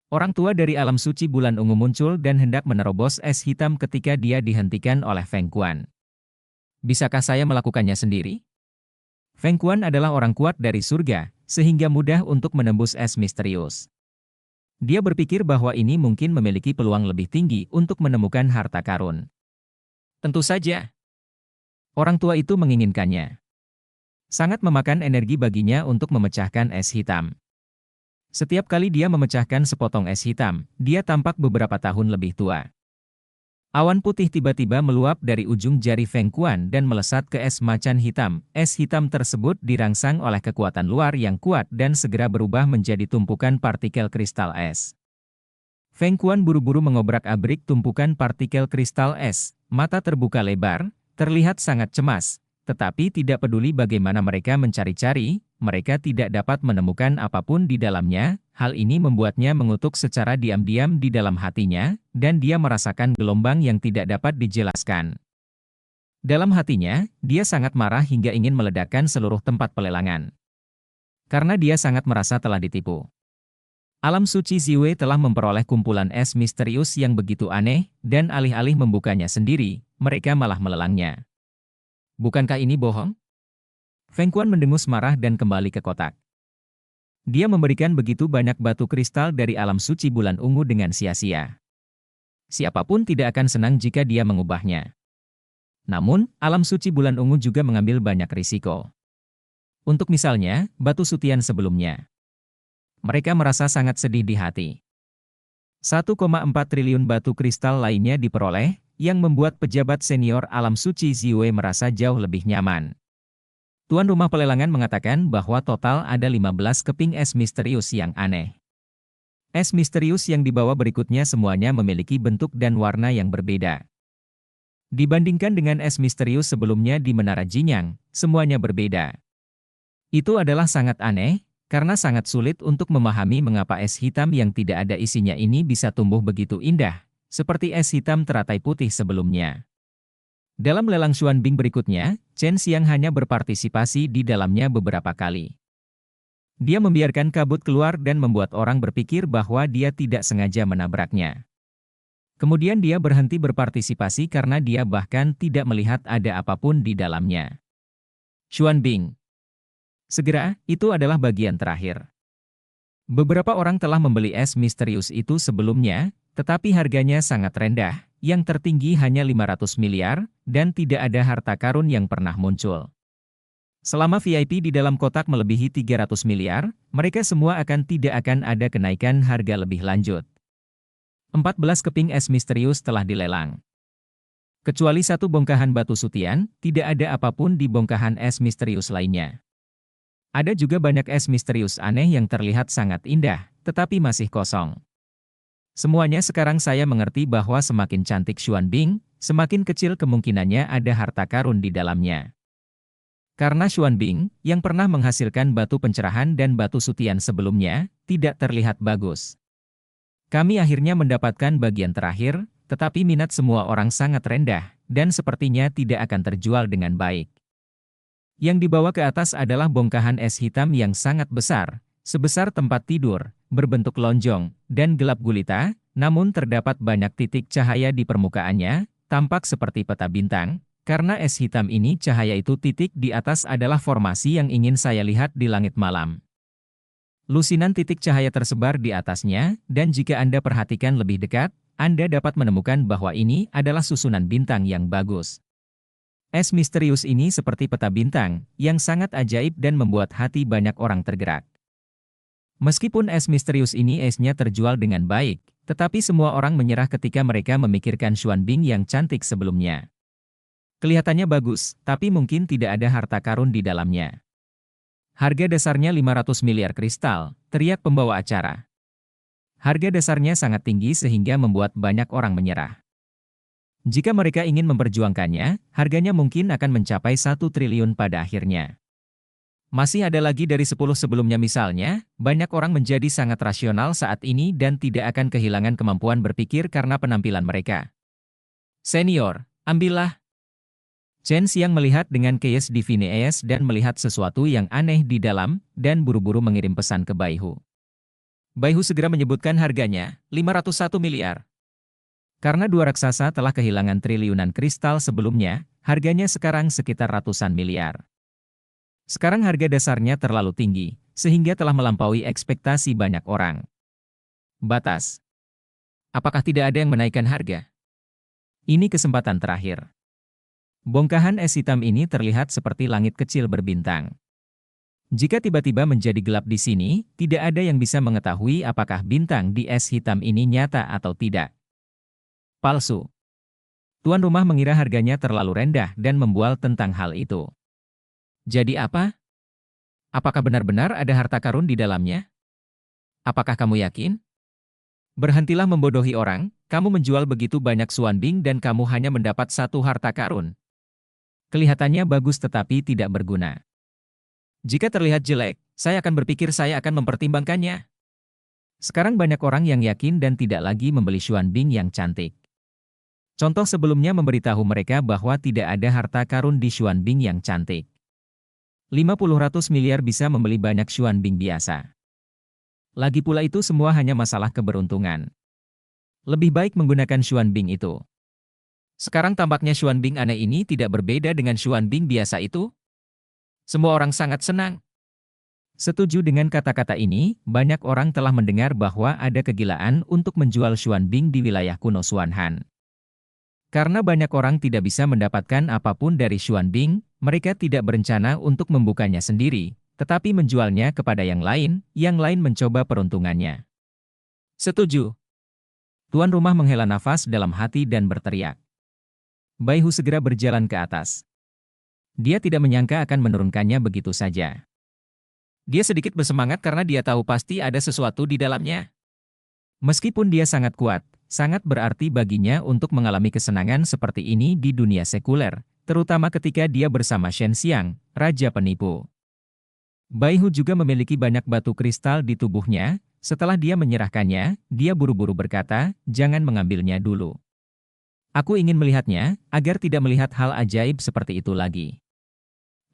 Orang tua dari alam suci bulan ungu muncul dan hendak menerobos es hitam ketika dia dihentikan oleh Feng Kuan. Bisakah saya melakukannya sendiri? Feng Kuan adalah orang kuat dari surga, sehingga mudah untuk menembus es misterius. Dia berpikir bahwa ini mungkin memiliki peluang lebih tinggi untuk menemukan harta karun. Tentu saja. Orang tua itu menginginkannya. Sangat memakan energi baginya untuk memecahkan es hitam. Setiap kali dia memecahkan sepotong es hitam, dia tampak beberapa tahun lebih tua. Awan putih tiba-tiba meluap dari ujung jari Feng Quan dan melesat ke es macan hitam. Es hitam tersebut dirangsang oleh kekuatan luar yang kuat dan segera berubah menjadi tumpukan partikel kristal es. Feng Quan buru-buru mengobrak-abrik tumpukan partikel kristal es. Mata terbuka lebar, terlihat sangat cemas. Tetapi tidak peduli bagaimana mereka mencari-cari, mereka tidak dapat menemukan apapun di dalamnya. Hal ini membuatnya mengutuk secara diam-diam di dalam hatinya, dan dia merasakan gelombang yang tidak dapat dijelaskan. Dalam hatinya, dia sangat marah hingga ingin meledakkan seluruh tempat pelelangan. Karena dia sangat merasa telah ditipu. Alam suci Ziwei telah memperoleh kumpulan es misterius yang begitu aneh, dan alih-alih membukanya sendiri, mereka malah melelangnya. Bukankah ini bohong? Feng Quan mendengus marah dan kembali ke kotak. Dia memberikan begitu banyak batu kristal dari alam suci bulan ungu dengan sia-sia. Siapapun tidak akan senang jika dia mengubahnya. Namun, alam suci bulan ungu juga mengambil banyak risiko. Untuk misalnya, batu sutian sebelumnya. Mereka merasa sangat sedih di hati. 1,4 triliun batu kristal lainnya diperoleh, yang membuat pejabat senior alam suci Ziwei merasa jauh lebih nyaman. Tuan rumah pelelangan mengatakan bahwa total ada 15 keping es misterius yang aneh. Es misterius yang dibawa berikutnya semuanya memiliki bentuk dan warna yang berbeda. Dibandingkan dengan es misterius sebelumnya di Menara Jinyang, semuanya berbeda. Itu adalah sangat aneh, karena sangat sulit untuk memahami mengapa es hitam yang tidak ada isinya ini bisa tumbuh begitu indah, seperti es hitam teratai putih sebelumnya. Dalam lelang Xuanbing berikutnya, Chen Xiang hanya berpartisipasi di dalamnya beberapa kali. Dia membiarkan kabut keluar dan membuat orang berpikir bahwa dia tidak sengaja menabraknya. Kemudian dia berhenti berpartisipasi karena dia bahkan tidak melihat ada apapun di dalamnya. Xuanbing. Segera, itu adalah bagian terakhir. Beberapa orang telah membeli es misterius itu sebelumnya, tetapi harganya sangat rendah, yang tertinggi hanya 500 miliar, dan tidak ada harta karun yang pernah muncul. Selama VIP di dalam kotak melebihi 300 miliar, mereka semua tidak akan ada kenaikan harga lebih lanjut. 14 keping es misterius telah dilelang. Kecuali satu bongkahan batu sutian, tidak ada apapun di bongkahan es misterius lainnya. Ada juga banyak es misterius aneh yang terlihat sangat indah, tetapi masih kosong. Semuanya sekarang saya mengerti bahwa semakin cantik Xuanbing, semakin kecil kemungkinannya ada harta karun di dalamnya. Karena Xuanbing, yang pernah menghasilkan batu pencerahan dan batu sutian sebelumnya, tidak terlihat bagus. Kami akhirnya mendapatkan bagian terakhir, tetapi minat semua orang sangat rendah, dan sepertinya tidak akan terjual dengan baik. Yang dibawa ke atas adalah bongkahan es hitam yang sangat besar, sebesar tempat tidur, berbentuk lonjong, dan gelap gulita, namun terdapat banyak titik cahaya di permukaannya, tampak seperti peta bintang. Karena es hitam ini cahaya itu titik di atas adalah formasi yang ingin saya lihat di langit malam. Lusinan titik cahaya tersebar di atasnya, dan jika Anda perhatikan lebih dekat, Anda dapat menemukan bahwa ini adalah susunan bintang yang bagus. Es misterius ini seperti peta bintang, yang sangat ajaib dan membuat hati banyak orang tergerak. Meskipun es misterius ini esnya terjual dengan baik, tetapi semua orang menyerah ketika mereka memikirkan Xuanbing yang cantik sebelumnya. Kelihatannya bagus, tapi mungkin tidak ada harta karun di dalamnya. Harga dasarnya 500 miliar kristal, teriak pembawa acara. Harga dasarnya sangat tinggi sehingga membuat banyak orang menyerah. Jika mereka ingin memperjuangkannya, harganya mungkin akan mencapai 1 triliun pada akhirnya. Masih ada lagi dari 10 sebelumnya misalnya, banyak orang menjadi sangat rasional saat ini dan tidak akan kehilangan kemampuan berpikir karena penampilan mereka. Senior, ambillah. Chen Xiang melihat dengan Kees Divine Es dan melihat sesuatu yang aneh di dalam, dan buru-buru mengirim pesan ke Baihu. Baihu segera menyebutkan harganya, 501 miliar. Karena dua raksasa telah kehilangan triliunan kristal sebelumnya, harganya sekarang sekitar ratusan miliar. Sekarang harga dasarnya terlalu tinggi, sehingga telah melampaui ekspektasi banyak orang. Batas. Apakah tidak ada yang menaikkan harga? Ini kesempatan terakhir. Bongkahan es hitam ini terlihat seperti langit kecil berbintang. Jika tiba-tiba menjadi gelap di sini, tidak ada yang bisa mengetahui apakah bintang di es hitam ini nyata atau tidak. Palsu. Tuan rumah mengira harganya terlalu rendah dan membual tentang hal itu. Jadi apa? Apakah benar-benar ada harta karun di dalamnya? Apakah kamu yakin? Berhentilah membodohi orang, kamu menjual begitu banyak Xuanbing dan kamu hanya mendapat satu harta karun. Kelihatannya bagus tetapi tidak berguna. Jika terlihat jelek, saya akan berpikir saya akan mempertimbangkannya. Sekarang banyak orang yang yakin dan tidak lagi membeli Xuanbing yang cantik. Contoh sebelumnya memberitahu mereka bahwa tidak ada harta karun di Xuanbing yang cantik. 50 miliar bisa membeli banyak Xuanbing biasa. Lagi pula itu semua hanya masalah keberuntungan. Lebih baik menggunakan Xuanbing itu. Sekarang tampaknya Xuanbing aneh ini tidak berbeda dengan Xuanbing biasa itu. Semua orang sangat senang. Setuju dengan kata-kata ini, banyak orang telah mendengar bahwa ada kegilaan untuk menjual Xuanbing di wilayah kuno Xuanhan. Karena banyak orang tidak bisa mendapatkan apapun dari Xuanbing, mereka tidak berencana untuk membukanya sendiri, tetapi menjualnya kepada yang lain mencoba peruntungannya. Setuju. Tuan rumah menghela nafas dalam hati dan berteriak. Bai Hu segera berjalan ke atas. Dia tidak menyangka akan menurunkannya begitu saja. Dia sedikit bersemangat karena dia tahu pasti ada sesuatu di dalamnya. Meskipun dia sangat kuat, sangat berarti baginya untuk mengalami kesenangan seperti ini di dunia sekuler, terutama ketika dia bersama Shen Xiang, Raja Penipu. Bai Hu juga memiliki banyak batu kristal di tubuhnya. Setelah dia menyerahkannya, dia buru-buru berkata, jangan mengambilnya dulu. Aku ingin melihatnya, agar tidak melihat hal ajaib seperti itu lagi.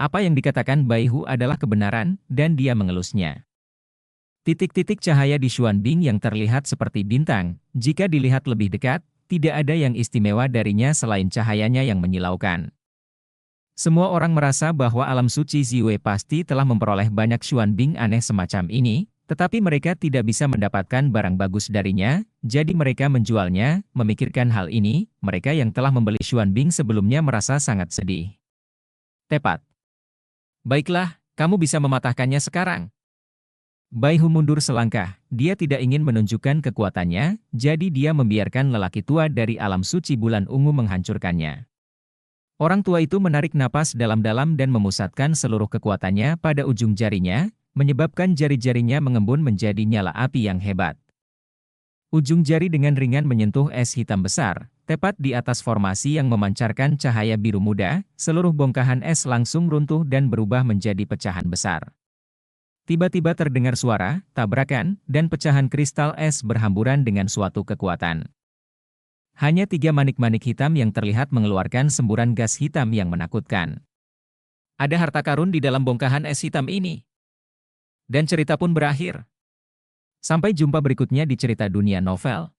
Apa yang dikatakan Bai Hu adalah kebenaran, dan dia mengelusnya. Titik-titik cahaya di Xuanbing yang terlihat seperti bintang, jika dilihat lebih dekat, tidak ada yang istimewa darinya selain cahayanya yang menyilaukan. Semua orang merasa bahwa alam suci Ziwei pasti telah memperoleh banyak Xuanbing aneh semacam ini, tetapi mereka tidak bisa mendapatkan barang bagus darinya, jadi mereka menjualnya. Memikirkan hal ini, mereka yang telah membeli Xuanbing sebelumnya merasa sangat sedih. Tepat. Baiklah, kamu bisa mematahkannya sekarang. Bai Hu mundur selangkah, dia tidak ingin menunjukkan kekuatannya, jadi dia membiarkan lelaki tua dari alam suci bulan ungu menghancurkannya. Orang tua itu menarik napas dalam-dalam dan memusatkan seluruh kekuatannya pada ujung jarinya, menyebabkan jari-jarinya mengembun menjadi nyala api yang hebat. Ujung jari dengan ringan menyentuh es hitam besar, tepat di atas formasi yang memancarkan cahaya biru muda, seluruh bongkahan es langsung runtuh dan berubah menjadi pecahan besar. Tiba-tiba terdengar suara, tabrakan, dan pecahan kristal es berhamburan dengan suatu kekuatan. Hanya 3 manik-manik hitam yang terlihat mengeluarkan semburan gas hitam yang menakutkan. Ada harta karun di dalam bongkahan es hitam ini. Dan cerita pun berakhir. Sampai jumpa berikutnya di cerita dunia novel.